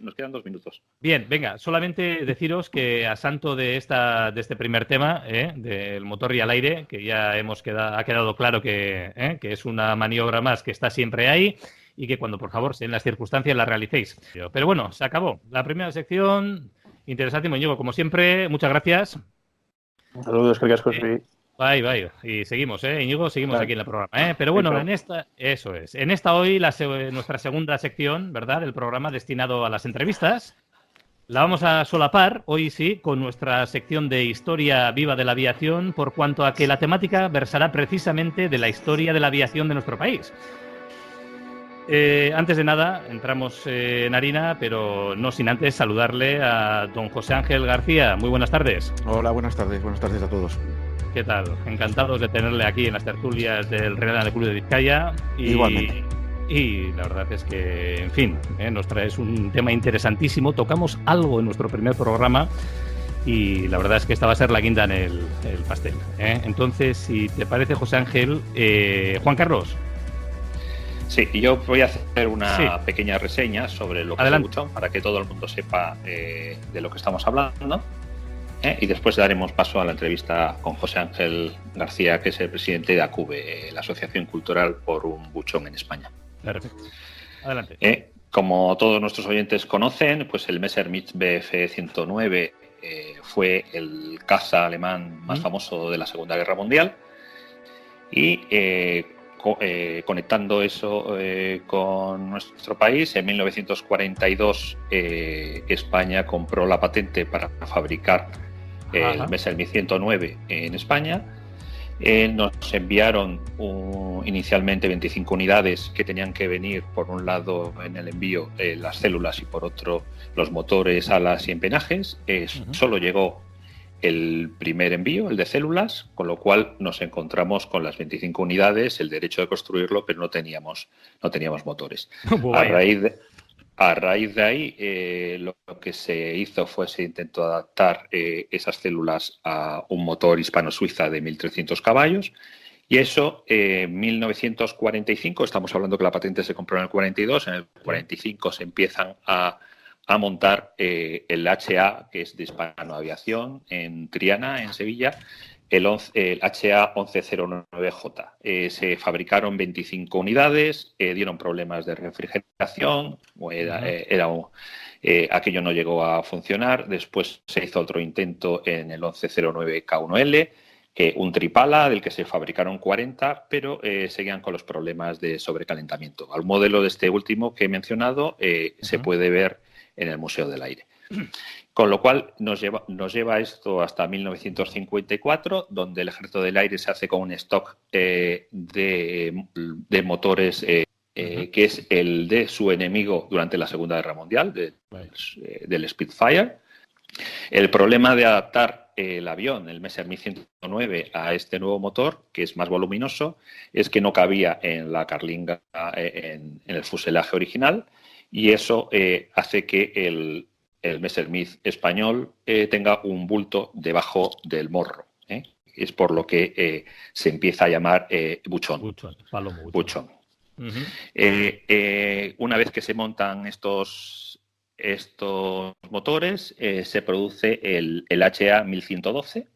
nos quedan 2 minutos. Bien, venga, solamente deciros que a santo de este primer tema, del motor y al aire, que ya ha quedado claro que es una maniobra más que está siempre ahí y que cuando, por favor, en las circunstancias la realicéis. Pero bueno, se acabó. La primera sección, interesantísimo, Íñigo, como siempre, muchas gracias. Saludos, que cascos. Bye. Y seguimos, Íñigo, seguimos aquí en el programa, Pero bueno, en esta hoy, nuestra segunda sección, ¿verdad?, del programa destinado a las entrevistas, la vamos a solapar, hoy sí, con nuestra sección de Historia Viva de la Aviación, por cuanto a que la temática versará precisamente de la historia de la aviación de nuestro país. Antes de nada, entramos en harina, pero no sin antes saludarle a don José Ángel García. Muy buenas tardes. Hola, buenas tardes a todos. ¿Qué tal? Encantados de tenerle aquí en las tertulias del Real Aeroclub de Vizcaya. Igualmente. Y la verdad es que, en fin, nos traes un tema interesantísimo. Tocamos algo en nuestro primer programa y la verdad es que esta va a ser la guinda en el pastel. Entonces, si te parece, José Ángel, Juan Carlos. Sí, yo voy a hacer una pequeña reseña sobre lo que es Buchón para que todo el mundo sepa de lo que estamos hablando. Y después daremos paso a la entrevista con José Ángel García, que es el presidente de ACUBE, la Asociación Cultural por un Buchón en España. Perfecto. Adelante. Como todos nuestros oyentes conocen, pues el Messerschmitt Bf 109 fue el caza alemán más famoso de la Segunda Guerra Mundial y conectando eso con nuestro país, en 1942 España compró la patente para fabricar el Messerschmitt 109 en España. Nos enviaron inicialmente 25 unidades que tenían que venir, por un lado en el envío las células y por otro los motores, alas y empenajes. Solo llegó el primer envío, el de células, con lo cual nos encontramos con las 25 unidades, el derecho de construirlo, pero no teníamos motores. A raíz de ahí, lo que se hizo se intentó adaptar esas células a un motor hispano-suiza de 1.300 caballos y eso en 1945, estamos hablando que la patente se compró en el 42, en el 45 se empiezan a montar el HA, que es de Hispanoaviación, en Triana, en Sevilla, el HA 1109J. Se fabricaron 25 unidades, dieron problemas de refrigeración, aquello no llegó a funcionar. Después se hizo otro intento en el 1109K1L, un tripala del que se fabricaron 40, pero seguían con los problemas de sobrecalentamiento. Al modelo de este último que he mencionado se puede ver en el Museo del Aire. Con lo cual nos lleva esto hasta 1954, donde el Ejército del Aire se hace con un stock de motores que es el de su enemigo durante la Segunda Guerra Mundial, del Spitfire. El problema de adaptar el avión, el Messerschmitt 109, a este nuevo motor, que es más voluminoso, es que no cabía en la carlinga, en el fuselaje original, y eso hace que el Messerschmitt español tenga un bulto debajo del morro. Es por lo que se empieza a llamar buchón. Buchón. Una vez que se montan estos motores, se produce el HA 1112.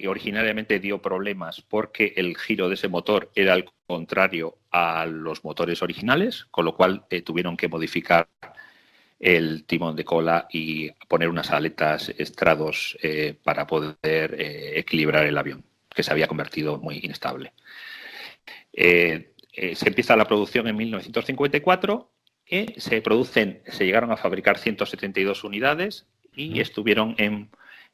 Originariamente dio problemas porque el giro de ese motor era al contrario a los motores originales, con lo cual tuvieron que modificar el timón de cola y poner unas aletas estrados para poder equilibrar el avión, que se había convertido muy inestable. Se empieza la producción en 1954 y se llegaron a fabricar 172 unidades y estuvieron en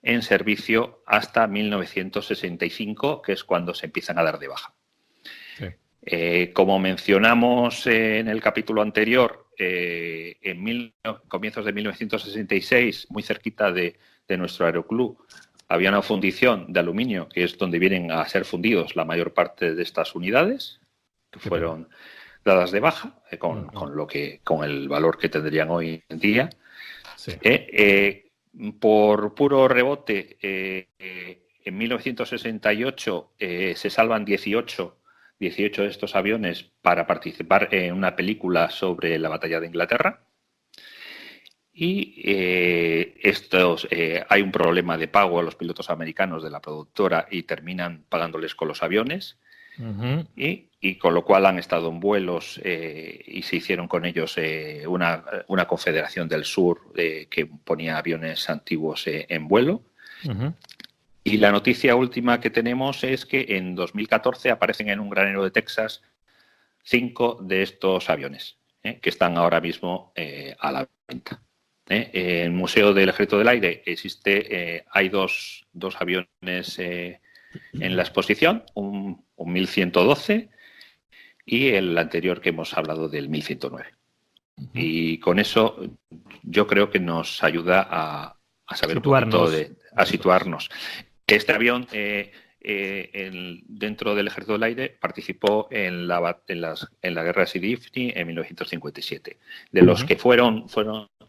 en servicio hasta 1965, que es cuando se empiezan a dar de baja. Sí. Como mencionamos en el capítulo anterior, comienzos de 1966, muy cerquita de nuestro aeroclub, había una fundición de aluminio, que es donde vienen a ser fundidos la mayor parte de estas unidades, que fueron dadas de baja, con el valor que tendrían hoy en día. Sí. Por puro rebote, en 1968 se salvan 18 de estos aviones para participar en una película sobre la batalla de Inglaterra. Y hay un problema de pago a los pilotos americanos de la productora y terminan pagándoles con los aviones. Y con lo cual han estado en vuelos y se hicieron con ellos una confederación del sur que ponía aviones antiguos en vuelo. Y la noticia última que tenemos es que en 2014 aparecen en un granero de Texas 5 de estos aviones que están ahora mismo a la venta. En el Museo del Ejército del Aire hay dos aviones en la exposición, un 1112 y el anterior que hemos hablado del 1109. Y con eso yo creo que nos ayuda a saber a situarnos. Este avión dentro del Ejército del Aire participó en la guerra de Sidi Ifni en 1957. De los que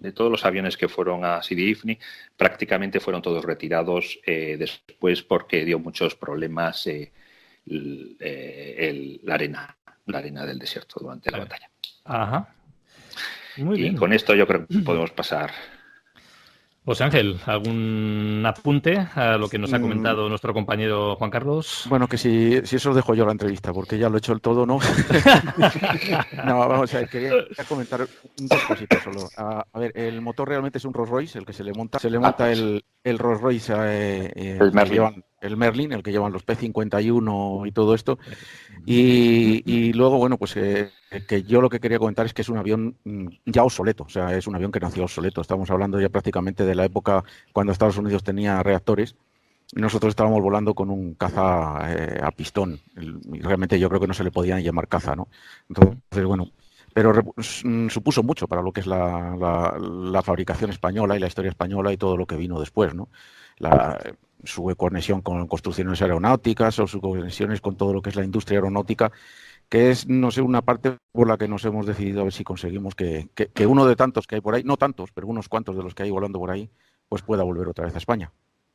de todos los aviones que fueron a Sidi Ifni, prácticamente fueron todos retirados después porque dio muchos problemas la arena del desierto durante la batalla. Ajá. Muy bien. Y con esto yo creo que podemos pasar. José Ángel, ¿algún apunte a lo que nos ha comentado nuestro compañero Juan Carlos? Bueno, que si eso os dejo yo la entrevista, porque ya lo he hecho el todo, ¿no? No, vamos a ver, quería comentar dos cositas solo. A ver, el motor realmente es un Rolls Royce, el que se le monta el Rolls Royce, el Merlin, el que llevan los P-51 y todo esto. Y luego, bueno, pues que yo lo que quería comentar es que es un avión ya obsoleto, o sea, es un avión que nació obsoleto. Estamos hablando ya prácticamente de la época cuando Estados Unidos tenía reactores y nosotros estábamos volando con un caza a pistón. Y realmente yo creo que no se le podía llamar caza, ¿no? Entonces, bueno, pero supuso mucho para lo que es la fabricación española y la historia española y todo lo que vino después, ¿no? Su conexión con construcciones aeronáuticas o sus conexiones con todo lo que es la industria aeronáutica, que es, no sé, una parte por la que nos hemos decidido a ver si conseguimos que uno de tantos que hay por ahí, no tantos, pero unos cuantos de los que hay volando por ahí, pues pueda volver otra vez a España.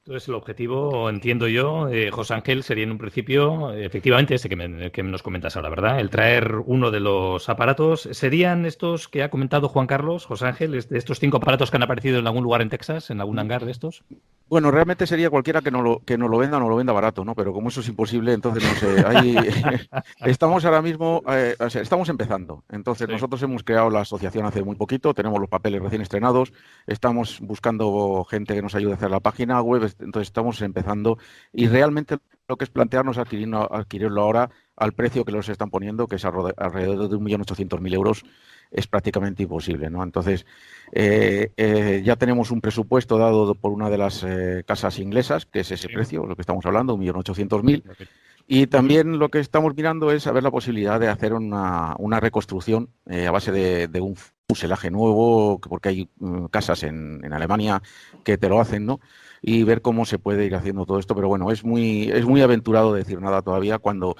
Entonces el objetivo, entiendo yo, José Ángel, sería en un principio, efectivamente, ese que nos comentas ahora, ¿verdad? El traer uno de los aparatos. ¿Serían estos que ha comentado Juan Carlos, José Ángel, de estos 5 aparatos que han aparecido en algún lugar en Texas, en algún hangar de estos? Bueno, realmente sería cualquiera que no lo venda o no lo venda barato, ¿no? Pero como eso es imposible, entonces no sé. Estamos ahora mismo, estamos empezando. Entonces nosotros hemos creado la asociación hace muy poquito, tenemos los papeles recién estrenados, estamos buscando gente que nos ayude a hacer la página web, entonces estamos empezando y realmente lo que es plantearnos adquirirlo ahora al precio que los están poniendo, que es alrededor de 1.800.000 euros, es prácticamente imposible, ¿no? Entonces, ya tenemos un presupuesto dado por una de las casas inglesas, que es ese precio, lo que estamos hablando, 1.800.000. Y también lo que estamos mirando es a ver la posibilidad de hacer una reconstrucción a base de un fuselaje nuevo, porque hay casas en Alemania que te lo hacen, ¿no? Y ver cómo se puede ir haciendo todo esto. Pero bueno, es muy aventurado decir nada todavía cuando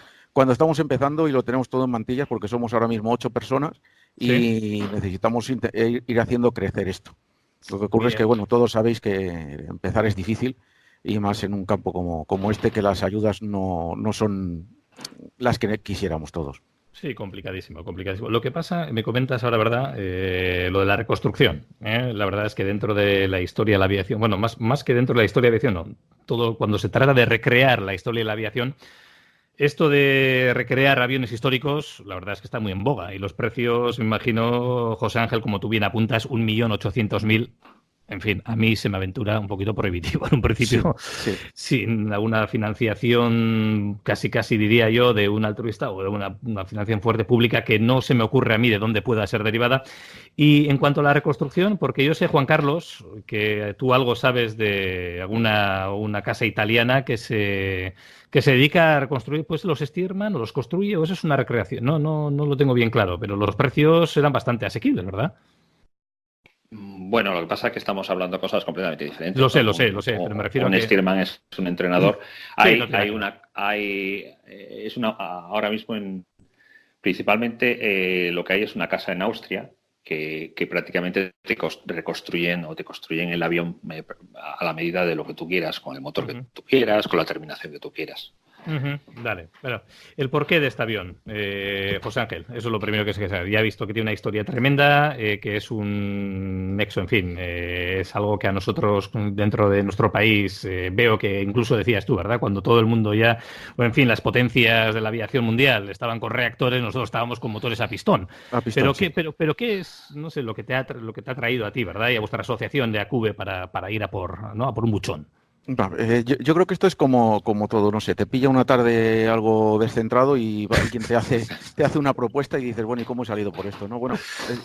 estamos empezando y lo tenemos todo en mantillas, porque somos ahora mismo 8 personas y necesitamos ir haciendo crecer esto. Lo que ocurre es que, bueno, todos sabéis que empezar es difícil y más en un campo como este, que las ayudas no son las que quisiéramos todos. Sí, complicadísimo, complicadísimo. Lo que pasa, me comentas ahora, ¿verdad? Lo de la reconstrucción. La verdad es que dentro de la historia de la aviación, bueno, más que dentro de la historia de la aviación, no. Todo cuando se trata de recrear la historia de la aviación, esto de recrear aviones históricos, la verdad es que está muy en boga. Y los precios, me imagino, José Ángel, como tú bien apuntas, 1.800.000 En fin, a mí se me aventura un poquito prohibitivo en un principio, sin alguna financiación, casi diría yo, de un altruista o de una financiación fuerte pública que no se me ocurre a mí de dónde pueda ser derivada. Y en cuanto a la reconstrucción, porque yo sé, Juan Carlos, que tú algo sabes de una casa italiana que se dedica a reconstruir pues los Stearman, o los construye, o eso es una recreación. No lo tengo bien claro, pero los precios eran bastante asequibles, ¿verdad? Bueno, lo que pasa es que estamos hablando de cosas completamente diferentes. Lo sé, pero me refiero a que... Stearman es un entrenador. Ahora mismo principalmente lo que hay es una casa en Austria que prácticamente te reconstruyen o te construyen el avión a la medida de lo que tú quieras, con el motor que tú quieras, con la terminación que tú quieras. Dale, bueno, el porqué de este avión, José Ángel, eso es lo primero que sé que saber. Ya he visto que tiene una historia tremenda, que es un nexo, en fin, es algo que a nosotros dentro de nuestro país veo que incluso decías tú, ¿verdad? Cuando todo el mundo ya, o en fin, las potencias de la aviación mundial estaban con reactores, nosotros estábamos con motores a pistón. Pero ¿qué es, no sé, lo que te ha traído a ti, ¿verdad? Y a vuestra asociación de ACUBE para ir a por un buchón? Yo creo que esto es como todo, no sé, te pilla una tarde algo descentrado y alguien te hace una propuesta y dices, bueno, ¿y cómo he salido por esto? ¿No? Bueno,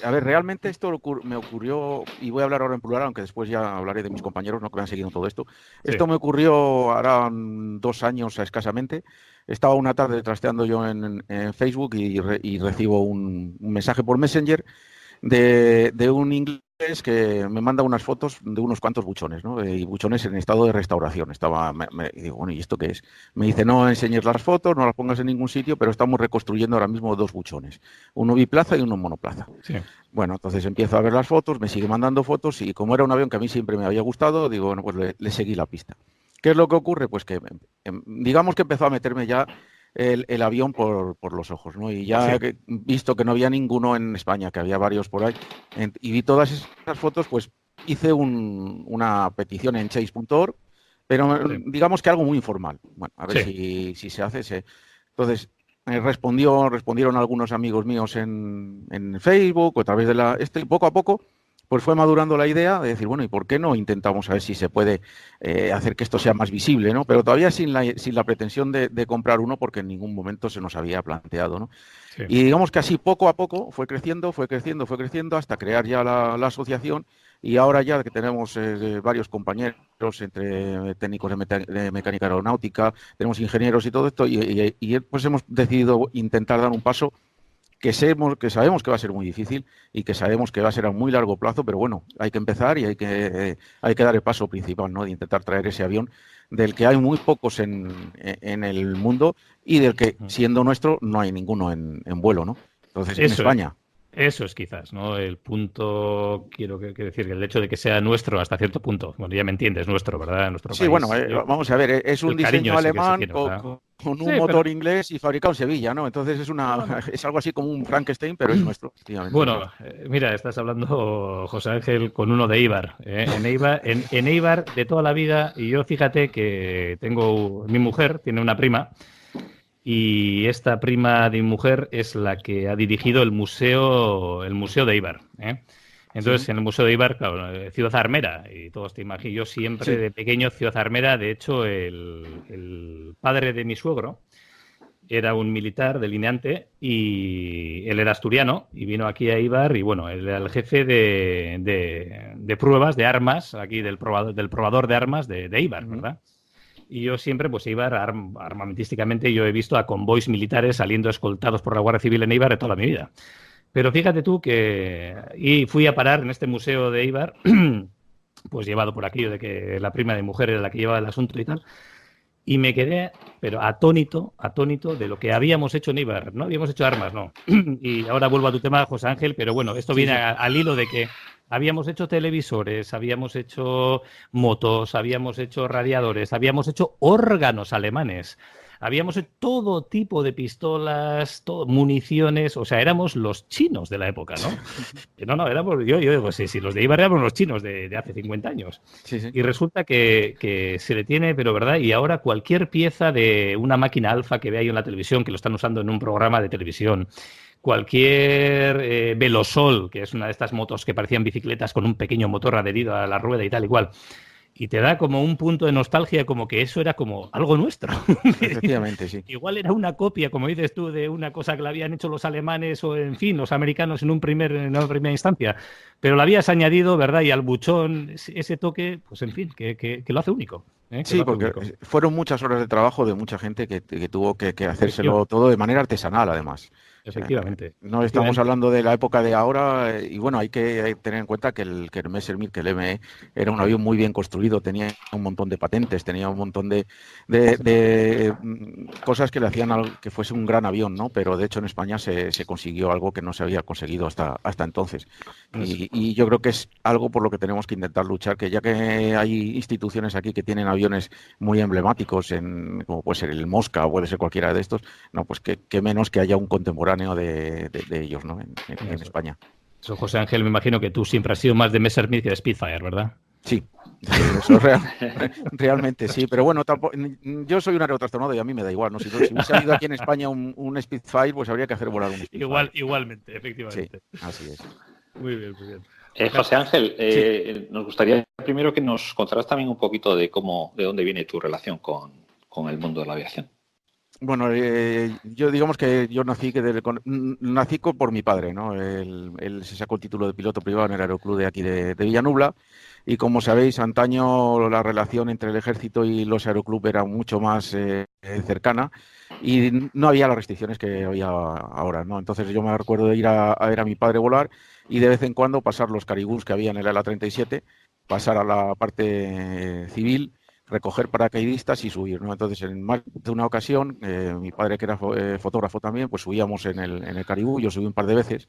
a ver, realmente esto me ocurrió, y voy a hablar ahora en plural, aunque después ya hablaré de mis compañeros, ¿no?, que me han seguido todo esto. Sí. Esto me ocurrió ahora 2 años escasamente. Estaba una tarde trasteando yo en Facebook y recibo un mensaje por Messenger de un inglés que me manda unas fotos de unos cuantos buchones, ¿no? Y buchones en estado de restauración. Y digo, bueno, ¿y esto qué es? Me dice, no enseñes las fotos, no las pongas en ningún sitio, pero estamos reconstruyendo ahora mismo 2 buchones, uno biplaza y uno monoplaza. Sí. Bueno, entonces empiezo a ver las fotos, me sigue mandando fotos y como era un avión que a mí siempre me había gustado, digo, bueno, pues le seguí la pista. ¿Qué es lo que ocurre? Pues que digamos que empezó a meterme ya el avión por los ojos, ¿no? Y ya he visto que no había ninguno en España, que había varios por ahí, y vi todas esas fotos, pues hice una petición en chase.org, pero digamos que algo muy informal. Bueno, a ver si se hace. Entonces, respondieron algunos amigos míos en Facebook o a través de poco a poco, pues fue madurando la idea de decir, bueno, ¿y por qué no intentamos a ver si se puede hacer que esto sea más visible, ¿no? Pero todavía sin la pretensión de comprar uno, porque en ningún momento se nos había planteado, ¿no? Sí. Y digamos que así poco a poco fue creciendo hasta crear ya la asociación, y ahora ya que tenemos varios compañeros entre técnicos de mecánica aeronáutica, tenemos ingenieros y todo esto, y pues hemos decidido intentar dar un paso que sabemos que va a ser muy difícil y que sabemos que va a ser a muy largo plazo, pero bueno, hay que empezar y hay que dar el paso principal, ¿no? De intentar traer ese avión del que hay muy pocos en el mundo y del que, siendo nuestro, no hay ninguno en vuelo, ¿no? Entonces, en España. Eso es quizás, ¿no? El punto, quiero decir, que el hecho de que sea nuestro hasta cierto punto, bueno, ya me entiendes, nuestro, ¿verdad? Nuestro sí, país. Bueno, vamos a ver, es un diseño alemán con un motor inglés y fabricado en Sevilla, ¿no? Entonces es algo así como un Frankenstein, pero es nuestro, efectivamente. Bueno, mira, estás hablando, José Ángel, con uno de Eibar, en Eibar de toda la vida, y yo fíjate que mi mujer tiene una prima, y esta prima de mi mujer es la que ha dirigido el museo de Eibar, ¿eh? Entonces, en el Museo de Eibar, claro, Ciudad Armera, y todos te imaginas, yo siempre de pequeño Ciudad Armera, de hecho, el padre de mi suegro era un militar delineante y él era asturiano y vino aquí a Eibar y, bueno, él era el jefe de pruebas de armas, aquí del probador de armas de Eibar, ¿verdad? Y yo siempre, pues Eibar, armamentísticamente, yo he visto a convoys militares saliendo escoltados por la Guardia Civil en Eibar de toda mi vida. Pero fíjate tú y fui a parar en este museo de Eibar, pues llevado por aquello de que la prima de mujer era la que llevaba el asunto y tal, y me quedé, pero atónito de lo que habíamos hecho en Eibar. No habíamos hecho armas, no. Y ahora vuelvo a tu tema, José Ángel, pero bueno, esto viene al hilo de que habíamos hecho televisores, habíamos hecho motos, habíamos hecho radiadores, habíamos hecho órganos alemanes. habíamos todo tipo de pistolas, municiones, o sea, éramos los chinos de la época, ¿no? No, éramos, yo digo, si los de Ibar éramos los chinos de hace 50 años. Sí. Y resulta que se le tiene, pero ¿verdad? Y ahora cualquier pieza de una máquina alfa que ve ahí en la televisión, que lo están usando en un programa de televisión, cualquier Velosol, que es una de estas motos que parecían bicicletas con un pequeño motor adherido a la rueda y tal, igual. Y te da como un punto de nostalgia, como que eso era como algo nuestro. Efectivamente, sí. Igual era una copia, como dices tú, de una cosa que la habían hecho los alemanes o, en fin, los americanos en una primera instancia. Pero la habías añadido, ¿verdad? Y al buchón, ese toque, pues en fin, que lo hace único. Sí, porque fueron muchas horas de trabajo de mucha gente que tuvo que hacérselo todo de manera artesanal, además. Efectivamente. No estamos hablando de la época de ahora, y bueno, hay que tener en cuenta que el Messerschmitt, que el ME, era un avión muy bien construido, tenía un montón de patentes, tenía un montón de cosas que le hacían que fuese un gran avión, ¿no? Pero de hecho en España se consiguió algo que no se había conseguido hasta entonces. Y yo creo que es algo por lo que tenemos que intentar luchar, que ya que hay instituciones aquí que tienen aviones muy emblemáticos, como puede ser el Mosca o puede ser cualquiera de estos, no, pues que menos que haya un contemporáneo de ellos, ¿no? En España. Eso, José Ángel, me imagino que tú siempre has sido más de Messerschmitt que de Spitfire, ¿verdad? Sí, eso realmente sí, pero bueno, yo soy un aerotrastornado y a mí me da igual, ¿no? Si hubiese habido aquí en España un Spitfire, pues habría que hacer volar un Spitfire. Igualmente, efectivamente. Sí, así es. Muy bien, muy bien. José Ángel, nos gustaría primero que nos contaras también un poquito de dónde viene tu relación con el mundo de la aviación. Bueno, yo digamos que yo nací por mi padre, ¿no? Él se sacó el título de piloto privado en el aeroclub de aquí de Villanubla, y como sabéis, antaño la relación entre el ejército y los aeroclubs era mucho más cercana y no había las restricciones que había ahora, ¿no? Entonces yo me recuerdo de ir a ver a mi padre volar y de vez en cuando pasar los caribús que había en el ALA-37, pasar a la parte civil, recoger paracaidistas y subir, ¿no? Entonces, en más de una ocasión, mi padre, que era fotógrafo también, pues subíamos en el Caribú. Yo subí un par de veces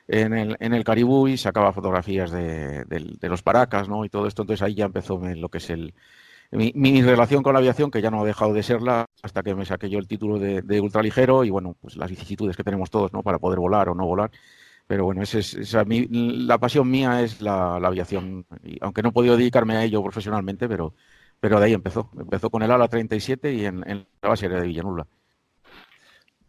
en el Caribú y sacaba fotografías de los Paracas, ¿no? Y todo esto. Entonces ahí ya empezó lo que es mi relación con la aviación, que ya no ha dejado de serla hasta que me saqué yo el título de ultraligero, y bueno, pues las vicisitudes que tenemos todos, ¿no? Para poder volar o no volar. Pero bueno, la pasión mía es la aviación, y aunque no he podido dedicarme a ello profesionalmente, pero de ahí empezó con el ALA-37 y en la base aérea de Villanubla.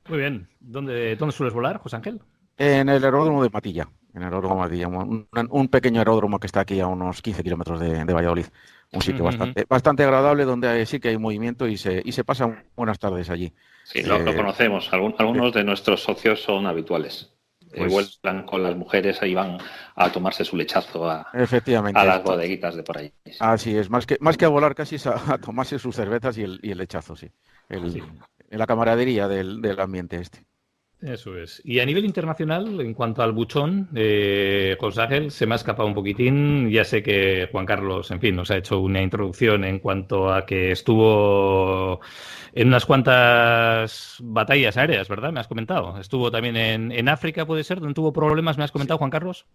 Muy bien. ¿Dónde sueles volar, José Ángel? En el aeródromo de Matilla. Un pequeño aeródromo que está aquí a unos 15 kilómetros de Valladolid. Un sitio bastante agradable, donde sí que hay movimiento y se pasan buenas tardes allí. Sí, lo conocemos. Algunos de nuestros socios son habituales. Vuelan con las mujeres, ahí van a tomarse su lechazo efectivamente, a las bodeguitas de por ahí. Así es, más que a volar, casi es a tomarse sus cervezas y el lechazo, sí. En la camaradería del ambiente este. Eso es. Y a nivel internacional, en cuanto al buchón, José Ángel, se me ha escapado un poquitín. Ya sé que Juan Carlos, en fin, nos ha hecho una introducción en cuanto a que estuvo en unas cuantas batallas aéreas, ¿verdad? Me has comentado. Estuvo también en África, ¿puede ser? ¿Donde tuvo problemas? ¿Me has comentado, Juan Carlos?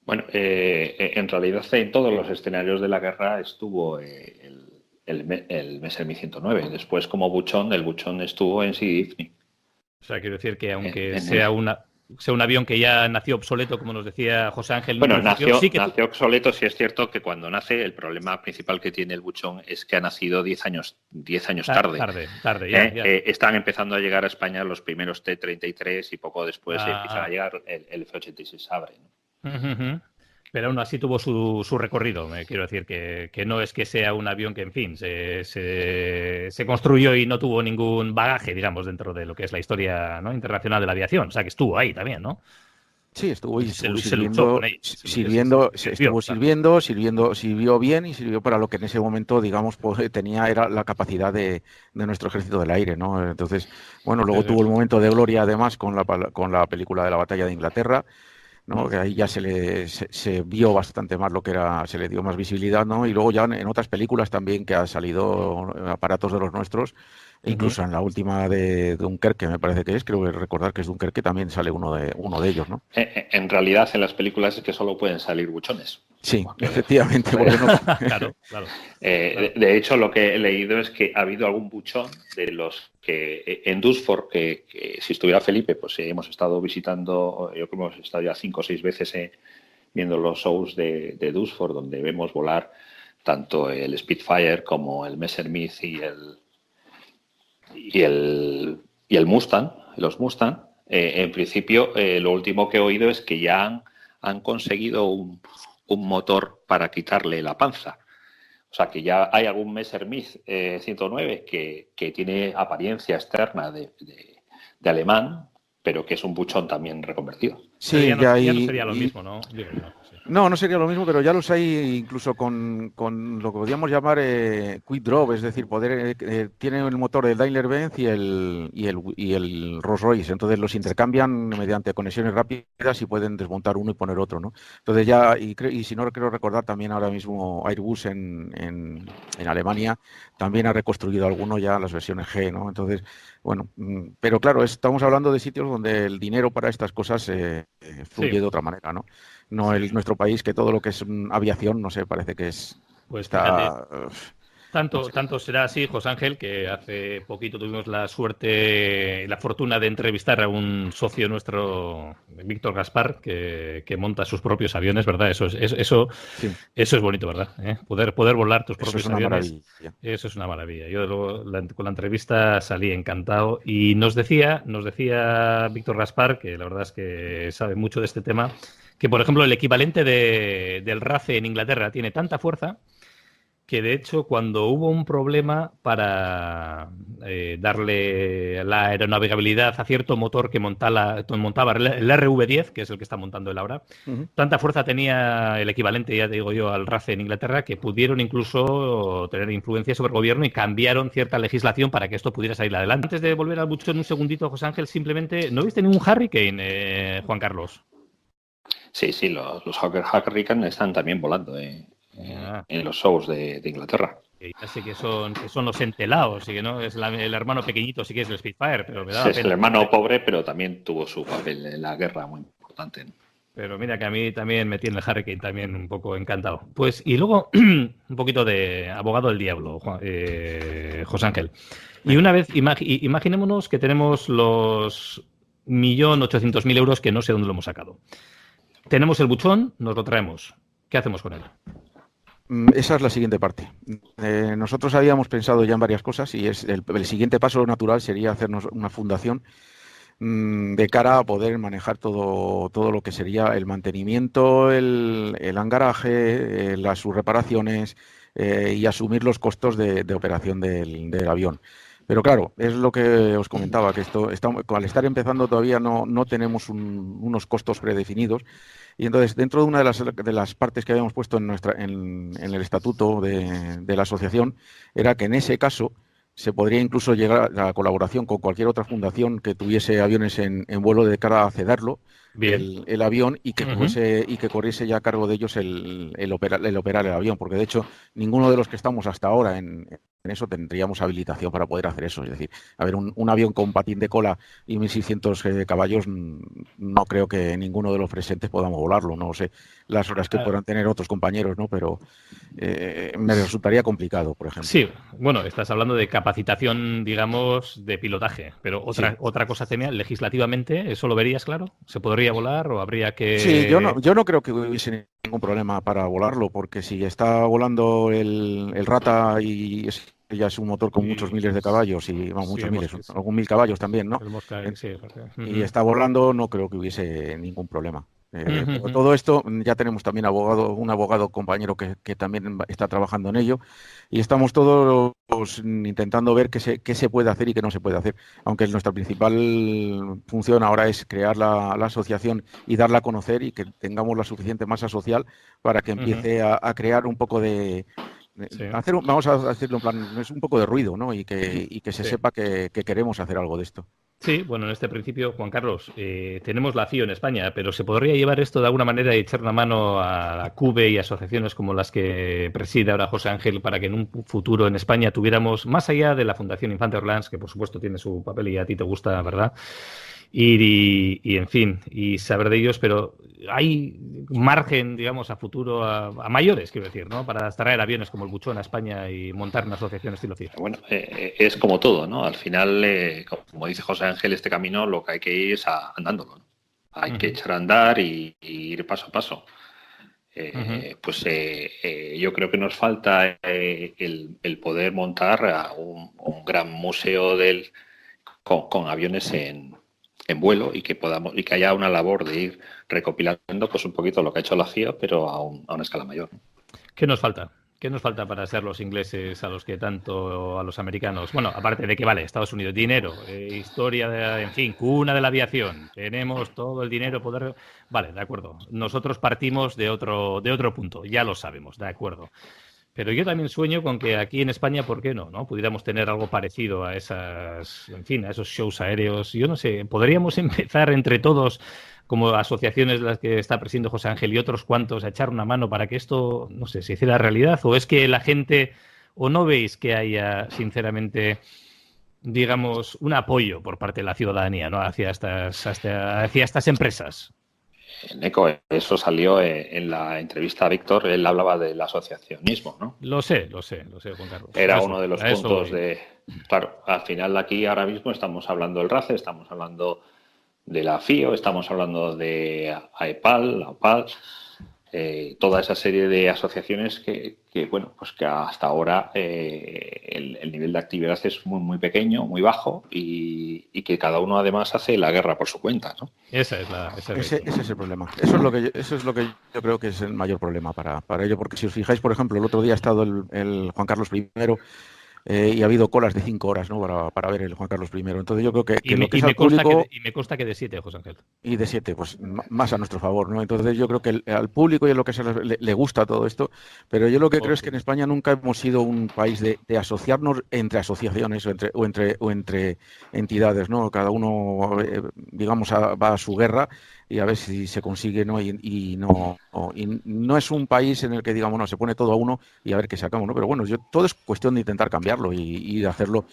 Bueno, en realidad en todos los escenarios de la guerra estuvo el Messerschmitt 109. Después, como buchón, el buchón estuvo en Sidi. O sea, quiero decir que aunque sea un avión que ya nació obsoleto, como nos decía José Ángel... Bueno, nació obsoleto. Sí es cierto que cuando nace, el problema principal que tiene el buchón es que ha nacido 10 años tarde. Tarde, ya. Están empezando a llegar a España los primeros T-33 y poco después empiezan a llegar el F-86 Sabre, ¿no? Pero aún así tuvo su recorrido. Quiero decir que no es que sea un avión que, en fin, se construyó y no tuvo ningún bagaje, digamos, dentro de lo que es la historia, ¿no?, internacional de la aviación. O sea, que estuvo ahí también, ¿no? Sí, estuvo sirvió bien y sirvió para lo que en ese momento, digamos, era la capacidad de nuestro ejército del aire, ¿no? Entonces, bueno, luego tuvo el momento de gloria, además, con la película de la batalla de Inglaterra, ¿no? Que ahí ya se vio bastante más lo que era, se le dio más visibilidad, ¿no? Y luego ya en otras películas también que han salido aparatos de los nuestros, incluso en la última de Dunkerque, me parece que es, creo que recordar que es Dunkerque, también sale uno de ellos, ¿no? En realidad, en las películas es que solo pueden salir buchones. Sí, efectivamente. Porque no... claro. De hecho, lo que he leído es que ha habido algún buchón de los que en Dusford, que si estuviera Felipe, pues hemos estado visitando, yo creo que hemos estado ya 5 o 6 veces viendo los shows de Dusford, donde vemos volar tanto el Spitfire como el Messerschmitt y el Mustang, los Mustang. En principio, lo último que he oído es que ya han conseguido un motor para quitarle la panza. O sea, que ya hay algún Messerschmitt 109 que tiene apariencia externa de alemán, pero que es un buchón también reconvertido. Sí, ya no sería lo mismo, ¿no? Digo, no. No sería lo mismo, pero ya los hay incluso con lo que podríamos llamar quick drop, es decir, tiene el motor del Daimler-Benz y el Rolls-Royce, entonces los intercambian mediante conexiones rápidas y pueden desmontar uno y poner otro, ¿no? Entonces ya, y si no quiero recordar, también ahora mismo Airbus en Alemania también ha reconstruido alguno ya las versiones G, ¿no? Entonces, bueno, pero claro, estamos hablando de sitios donde el dinero para estas cosas fluye de otra manera, ¿no? No nuestro país, que todo lo que es aviación, no sé, parece que es... Pues tanto será así, José Ángel, que hace poquito tuvimos la suerte y la fortuna de entrevistar a un socio nuestro, Víctor Gaspar, que monta sus propios aviones, ¿verdad? Eso es bonito, ¿verdad? Poder volar tus propios aviones. Eso es una maravilla. Yo con la entrevista salí encantado y nos decía Víctor Gaspar, que la verdad es que sabe mucho de este tema, que por ejemplo el equivalente del RACE en Inglaterra tiene tanta fuerza que de hecho cuando hubo un problema para darle la aeronavegabilidad a cierto motor que montaba el RV10, que es el que está montando él ahora, tanta fuerza tenía el equivalente, ya te digo yo, al RACE en Inglaterra, que pudieron incluso tener influencia sobre el gobierno y cambiaron cierta legislación para que esto pudiera salir adelante. Antes de volver al buchón un segundito, José Ángel, simplemente, ¿no viste ningún Hurricane, Juan Carlos? Sí, los Hurricane están también volando en los shows de Inglaterra. Ya sé que son los entelados y que no es el hermano pequeñito, sí que es el Spitfire, pero me da pena. Es el hermano pobre, pero también tuvo su papel en la guerra muy importante. Pero mira que a mí también me tiene el Hurricane también un poco encantado. Pues y luego un poquito de abogado del diablo, José Ángel. Y una vez, imaginémonos que tenemos los 1.800.000 euros que no sé dónde lo hemos sacado. Tenemos el buchón, nos lo traemos. ¿Qué hacemos con él? Esa es la siguiente parte. Nosotros habíamos pensado ya en varias cosas y el siguiente paso natural sería hacernos una fundación de cara a poder manejar todo lo que sería el mantenimiento, el hangaraje, sus reparaciones y asumir los costos de operación del avión. Pero claro, es lo que os comentaba, que al estar empezando todavía no tenemos unos costos predefinidos. Y entonces, dentro de una de las partes que habíamos puesto en el estatuto de la asociación, era que en ese caso se podría incluso llegar a la colaboración con cualquier otra fundación que tuviese aviones en vuelo de cara a cederlo, el avión, y que corriese ya a cargo de ellos el operar el avión, porque de hecho ninguno de los que estamos hasta ahora en eso tendríamos habilitación para poder hacer eso. Es decir, a ver, un avión con patín de cola y 1.600 caballos, no creo que ninguno de los presentes podamos volarlo. No sé las horas que podrán tener otros compañeros, ¿no? Pero me resultaría complicado, por ejemplo. Sí, bueno, estás hablando de capacitación, digamos, de pilotaje, pero otra cosa tenía, legislativamente, ¿eso lo verías claro? ¿Se podría volar o habría que...? Sí, yo no creo que hubiese ningún problema para volarlo, porque si está volando el Rata y ya es un motor con muchos miles de caballos y algún 1.000 caballos también, ¿no? Y está volando, no creo que hubiese ningún problema. Todo esto ya tenemos también un abogado compañero que también está trabajando en ello y estamos todos intentando ver qué se puede hacer y qué no se puede hacer, aunque nuestra principal función ahora es crear la asociación y darla a conocer y que tengamos la suficiente masa social para que empiece a crear un poco de... vamos a decirlo en plan, es un poco de ruido, ¿no? Y que se sepa que queremos hacer algo de esto. Sí, bueno, en este principio, Juan Carlos, tenemos la FIO en España, pero ¿se podría llevar esto de alguna manera y echar una mano a la CUBE y asociaciones como las que preside ahora José Ángel para que en un futuro en España tuviéramos, más allá de la Fundación Infante Orlans, que por supuesto tiene su papel y a ti te gusta, ¿verdad? Y en fin, y saber de ellos, pero hay margen, digamos, a futuro, a mayores, quiero decir, ¿no? Para traer aviones como el Buchón a España y montar una asociación estilo FIO. Bueno, es como todo, ¿no? Al final, como dice José Ángel, este camino lo que hay que ir es andándolo, ¿no? Hay que echar a andar y ir paso a paso. Pues yo creo que nos falta el poder montar un gran museo con aviones en vuelo y que haya una labor de ir recopilando pues un poquito lo que ha hecho la FIA, pero a una escala mayor. ¿Qué nos falta? ¿Qué nos falta para ser los ingleses a los que tanto, a los americanos? Bueno, aparte de que vale, Estados Unidos, dinero, historia, en fin, cuna de la aviación, tenemos todo el dinero, poder... Vale, de acuerdo. Nosotros partimos de otro punto, ya lo sabemos, de acuerdo. Pero yo también sueño con que aquí en España, ¿por qué no? Pudiéramos tener algo parecido a esas, en fin, a esos shows aéreos. Yo no sé, podríamos empezar entre todos, como asociaciones las que está presidiendo José Ángel y otros cuantos, a echar una mano para que esto, no sé, se hiciera realidad. ¿O es que la gente, o no veis que haya, sinceramente, digamos, un apoyo por parte de la ciudadanía, ¿no? hacia estas empresas? Neco, eso salió en la entrevista a Víctor, él hablaba del asociacionismo, ¿no? Lo sé, Juan Carlos. Era uno de los puntos de... Claro, al final aquí ahora mismo estamos hablando del RACE, estamos hablando de la FIO, estamos hablando de AEPAL, la OPAL, toda esa serie de asociaciones que bueno, pues que hasta ahora el nivel de actividad es muy, muy pequeño, muy bajo y que cada uno además hace la guerra por su cuenta, ¿no? Ese es el problema. Eso es lo que yo creo que es el mayor problema para ello, porque si os fijáis, por ejemplo, el otro día ha estado el Juan Carlos I y ha habido colas de 5 horas, ¿no? para ver el Juan Carlos I. Entonces yo creo que lo que es al público... Y me consta que de 7, José Ángel. Y de 7, pues más a nuestro favor, ¿no? Entonces yo creo que al público y a lo que le gusta todo esto, pero yo lo que creo es que en España nunca hemos sido un país de asociarnos entre asociaciones o entre entidades, ¿no? Cada uno, digamos, va a su guerra y a ver si se consigue, ¿no? Y no es un país en el que, digamos, no, se pone todo a uno y a ver qué sacamos, ¿no? Pero bueno, todo es cuestión de intentar cambiarlo y de hacerlo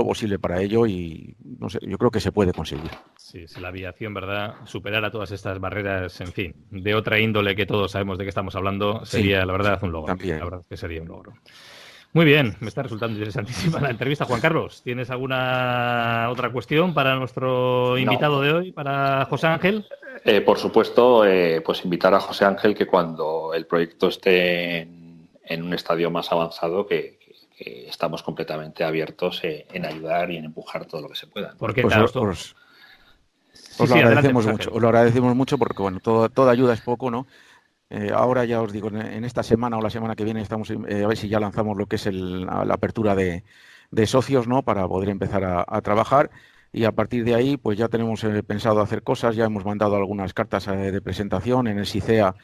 posible para ello y, no sé, yo creo que se puede conseguir. Sí, si la aviación, ¿verdad?, superara todas estas barreras, en fin, de otra índole que todos sabemos de qué estamos hablando, sería, sí, la verdad, un logro. También. La verdad que sería un logro. Muy bien, me está resultando interesantísima la entrevista. Juan Carlos, ¿tienes alguna otra cuestión para nuestro invitado de hoy, para José Ángel? Por supuesto, pues invitar a José Ángel que cuando el proyecto esté en un estadio más avanzado, que estamos completamente abiertos en ayudar y en empujar todo lo que se pueda. Porque pues os lo agradecemos mucho. Os lo agradecemos mucho porque bueno, toda ayuda es poco, ¿no? Ahora ya os digo, en esta semana o la semana que viene estamos a ver si ya lanzamos lo que es la apertura de socios, ¿no? Para poder empezar a trabajar. Y a partir de ahí, pues ya tenemos pensado hacer cosas, ya hemos mandado algunas cartas de presentación en el SICEA.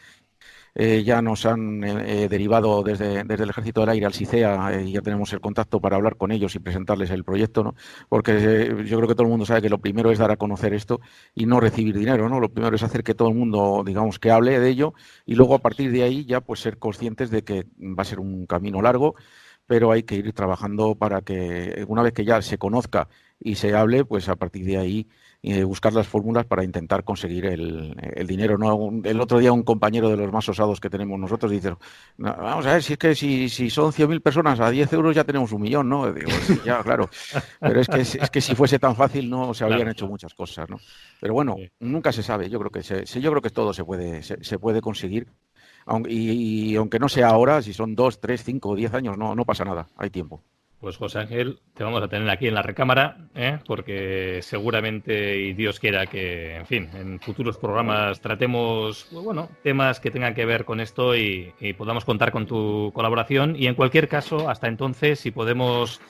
Ya nos han derivado desde el Ejército del Aire al SICEA y ya tenemos el contacto para hablar con ellos y presentarles el proyecto, ¿no? Porque yo creo que todo el mundo sabe que lo primero es dar a conocer esto y no recibir dinero, ¿no? Lo primero es hacer que todo el mundo, digamos, que hable de ello y luego a partir de ahí ya pues ser conscientes de que va a ser un camino largo, pero hay que ir trabajando para que una vez que ya se conozca y se hable, pues a partir de ahí buscar las fórmulas para intentar conseguir el dinero, ¿no? El otro día un compañero de los más osados que tenemos nosotros dice, vamos a ver, si es que si son 100.000 personas a 10 euros ya tenemos 1 millón, ¿no? Digo, ya, claro, pero es que si fuese tan fácil no se habrían hecho muchas cosas, ¿no? Pero bueno, nunca se sabe, yo creo que todo se puede conseguir. Y aunque no sea ahora, si son 2, 3, 5 o 10 años, no pasa nada, hay tiempo. Pues José Ángel, te vamos a tener aquí en la recámara, porque seguramente, y Dios quiera que, en fin, en futuros programas tratemos, pues bueno, temas que tengan que ver con esto y podamos contar con tu colaboración. Y en cualquier caso, hasta entonces, si podemos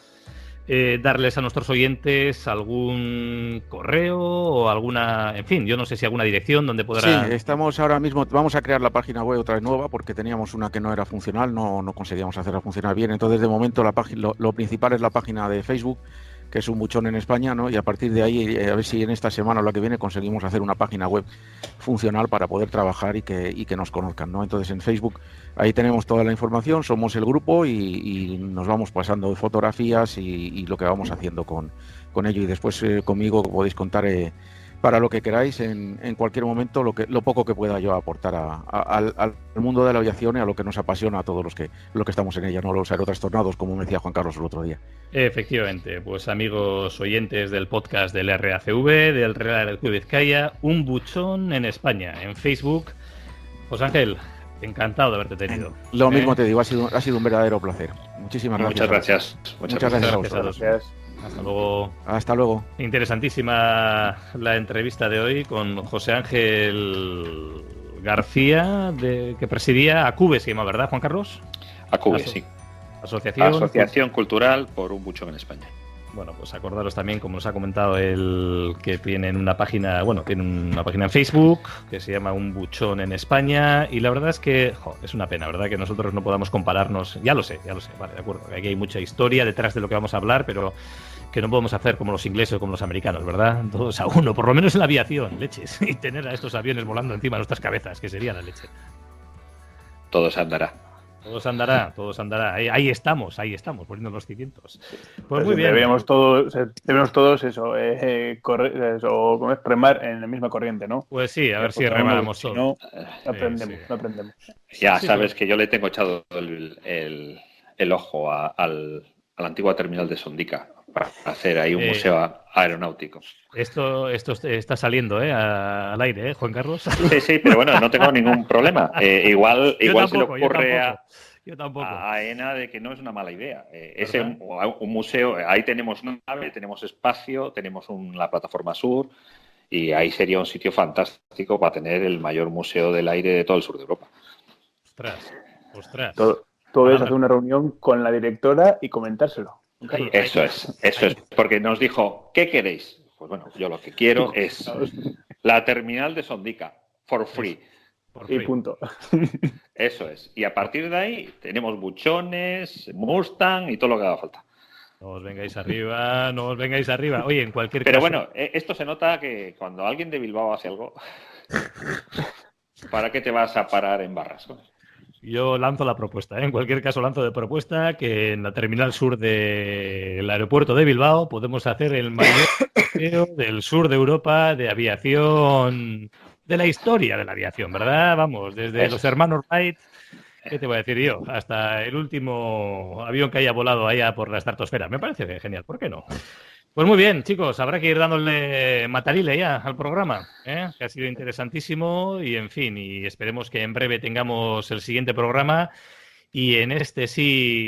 darles a nuestros oyentes algún correo o alguna, en fin, yo no sé si alguna dirección donde podrá... Sí, estamos ahora mismo, vamos a crear la página web otra vez nueva porque teníamos una que no era funcional, no conseguíamos hacerla funcionar bien, entonces de momento lo principal es la página de Facebook, que es un buchón en España, ¿no? Y a partir de ahí, a ver si en esta semana o la que viene conseguimos hacer una página web funcional para poder trabajar y que nos conozcan, ¿no? Entonces en Facebook ahí tenemos toda la información, somos el grupo y nos vamos pasando fotografías y lo que vamos haciendo con ello. Y después conmigo podéis contar para lo que queráis en cualquier momento lo poco que pueda yo aportar al mundo de la aviación y a lo que nos apasiona a todos los que estamos en ella, no los aerotrastornados, como me decía Juan Carlos el otro día. Efectivamente, pues amigos oyentes del podcast del RACV, del Real Aeroclub de Vizcaya, un buchón en España, en Facebook. José Ángel, encantado de haberte tenido. Lo mismo te digo, ha sido un verdadero placer. Muchísimas gracias. Muchas gracias. Muchas gracias a vosotros. Hasta luego. Hasta luego. Interesantísima la entrevista de hoy con José Ángel García, que presidía ACUVE, se llama, ¿verdad, Juan Carlos? ACUVE, sí. Asociación Cultural por un Buchón en España. Bueno, pues acordaros también, como nos ha comentado él, que tienen una página, tiene una página en Facebook que se llama Un Buchón en España, y la verdad es que es una pena, ¿verdad?, que nosotros no podamos compararnos. Ya lo sé, vale, de acuerdo, aquí hay mucha historia detrás de lo que vamos a hablar, pero que no podemos hacer como los ingleses o como los americanos, ¿verdad? Todos a uno, por lo menos en la aviación, leches, y tener a estos aviones volando encima de nuestras cabezas, que sería la leche. Todo se andará. Todo andará. Ahí estamos, poniendo los cimientos. Pues muy bien. Debemos todos eso, remar en la misma corriente, ¿no? Pues sí, a ver si remamos todos. No aprendemos, no aprendemos. Ya sabes que yo le tengo echado el ojo a la antigua terminal de Sondica para hacer ahí un museo aeronáutico. Esto está saliendo al aire, Juan Carlos. Sí, pero bueno, no tengo ningún problema. Igual tampoco, se le ocurre yo tampoco. A AENA de que no es una mala idea. Es un museo, ahí tenemos nave, tenemos espacio, tenemos la plataforma sur, y ahí sería un sitio fantástico para tener el mayor museo del aire de todo el sur de Europa. Ostras. Todo es hacer una reunión con la directora y comentárselo. Eso es, porque nos dijo, ¿qué queréis? Pues bueno, yo lo que quiero es la terminal de Sondica, for free. Y punto. Eso es. Y a partir de ahí tenemos buchones, Mustang y todo lo que haga falta. No os vengáis arriba. Oye, en cualquier Pero caso... bueno, esto se nota que cuando alguien de Bilbao hace algo, ¿para qué te vas a parar en Barras? Yo lanzo la propuesta, En cualquier caso lanzo de propuesta que en la terminal sur del aeropuerto de Bilbao podemos hacer el mayor museo del sur de Europa de aviación, de la historia de la aviación, ¿verdad? Vamos, desde los hermanos Wright, ¿qué te voy a decir yo? Hasta el último avión que haya volado allá por la estratosfera. Me parece genial, ¿por qué no? Pues muy bien, chicos, habrá que ir dándole matarile ya al programa, que ha sido interesantísimo y, en fin, y esperemos que en breve tengamos el siguiente programa. Y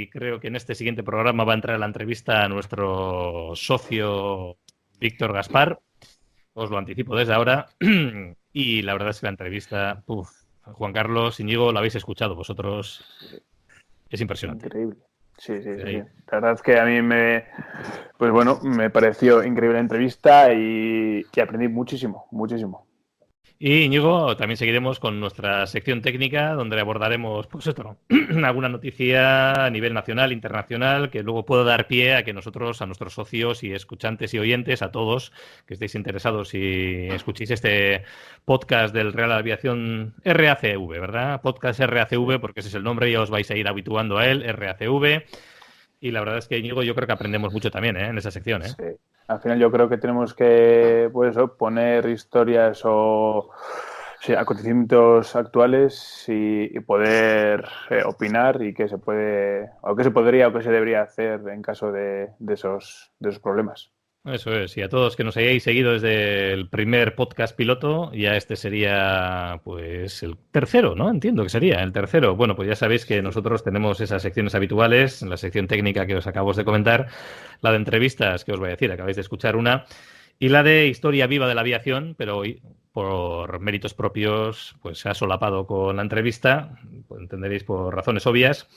creo que en este siguiente programa va a entrar la entrevista a nuestro socio Víctor Gaspar. Os lo anticipo desde ahora. Y la verdad es que la entrevista, Juan Carlos, Íñigo, la habéis escuchado vosotros. Es impresionante. Increíble. Sí. La verdad es que a mí me pareció increíble la entrevista y aprendí muchísimo. Y Íñigo, también seguiremos con nuestra sección técnica, donde abordaremos alguna noticia a nivel nacional, internacional, que luego pueda dar pie a que nosotros, a nuestros socios y escuchantes y oyentes, a todos que estéis interesados y escuchéis este podcast del Real Aviación RACV, ¿verdad? Podcast RACV, porque ese es el nombre, ya os vais a ir habituando a él, RACV. Y la verdad es que, Íñigo, yo creo que aprendemos mucho también en esa sección. Sí. Al final yo creo que tenemos que poner historias o acontecimientos actuales y poder opinar y qué se puede, o qué se podría o qué se debería hacer en caso de esos problemas. Eso es, y a todos que nos hayáis seguido desde el primer podcast piloto, ya este sería pues el tercero, ¿no? Entiendo que sería el tercero. Bueno, pues ya sabéis que nosotros tenemos esas secciones habituales, la sección técnica que os acabo de comentar, la de entrevistas que os voy a decir, acabáis de escuchar una, y la de historia viva de la aviación, pero hoy por méritos propios pues se ha solapado con la entrevista, pues entenderéis por razones obvias.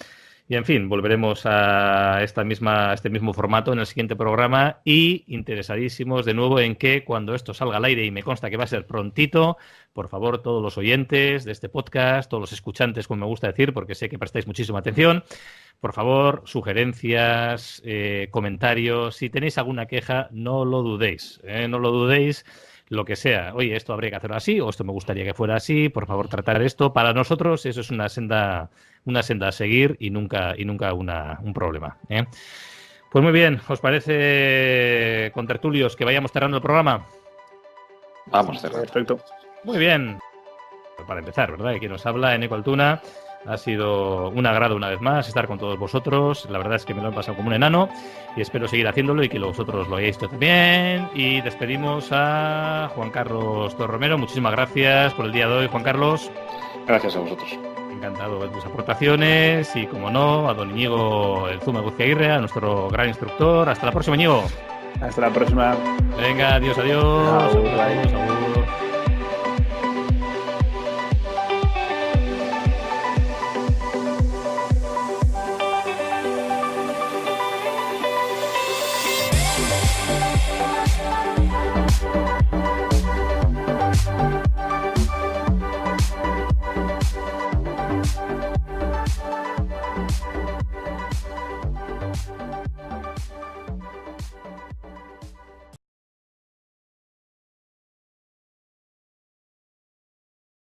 Y en fin, volveremos a este mismo formato en el siguiente programa y interesadísimos de nuevo en que cuando esto salga al aire, y me consta que va a ser prontito, por favor, todos los oyentes de este podcast, todos los escuchantes, como me gusta decir, porque sé que prestáis muchísima atención, por favor, sugerencias, comentarios, si tenéis alguna queja, no lo dudéis, no lo dudéis. Lo que sea, oye, esto habría que hacerlo así, o esto me gustaría que fuera así, por favor, tratar esto. Para nosotros eso es una senda a seguir y nunca un problema. Pues muy bien, ¿os parece, contertulios, que vayamos cerrando el programa? Vamos cerrando. Perfecto. Muy bien. Para empezar, ¿verdad? Y quien nos habla, Eneco Altuna. Ha sido un agrado una vez más estar con todos vosotros. La verdad es que me lo he pasado como un enano y espero seguir haciéndolo y que vosotros lo hayáis hecho también. Y despedimos a Juan Carlos Torromero. Muchísimas gracias por el día de hoy, Juan Carlos. Gracias a vosotros. Encantado de tus aportaciones y, como no, a don Íñigo El Zuma Guzquiaguirre, a nuestro gran instructor. Hasta la próxima, Íñigo. Hasta la próxima. Venga, adiós, adiós. Chao, bye. Adiós.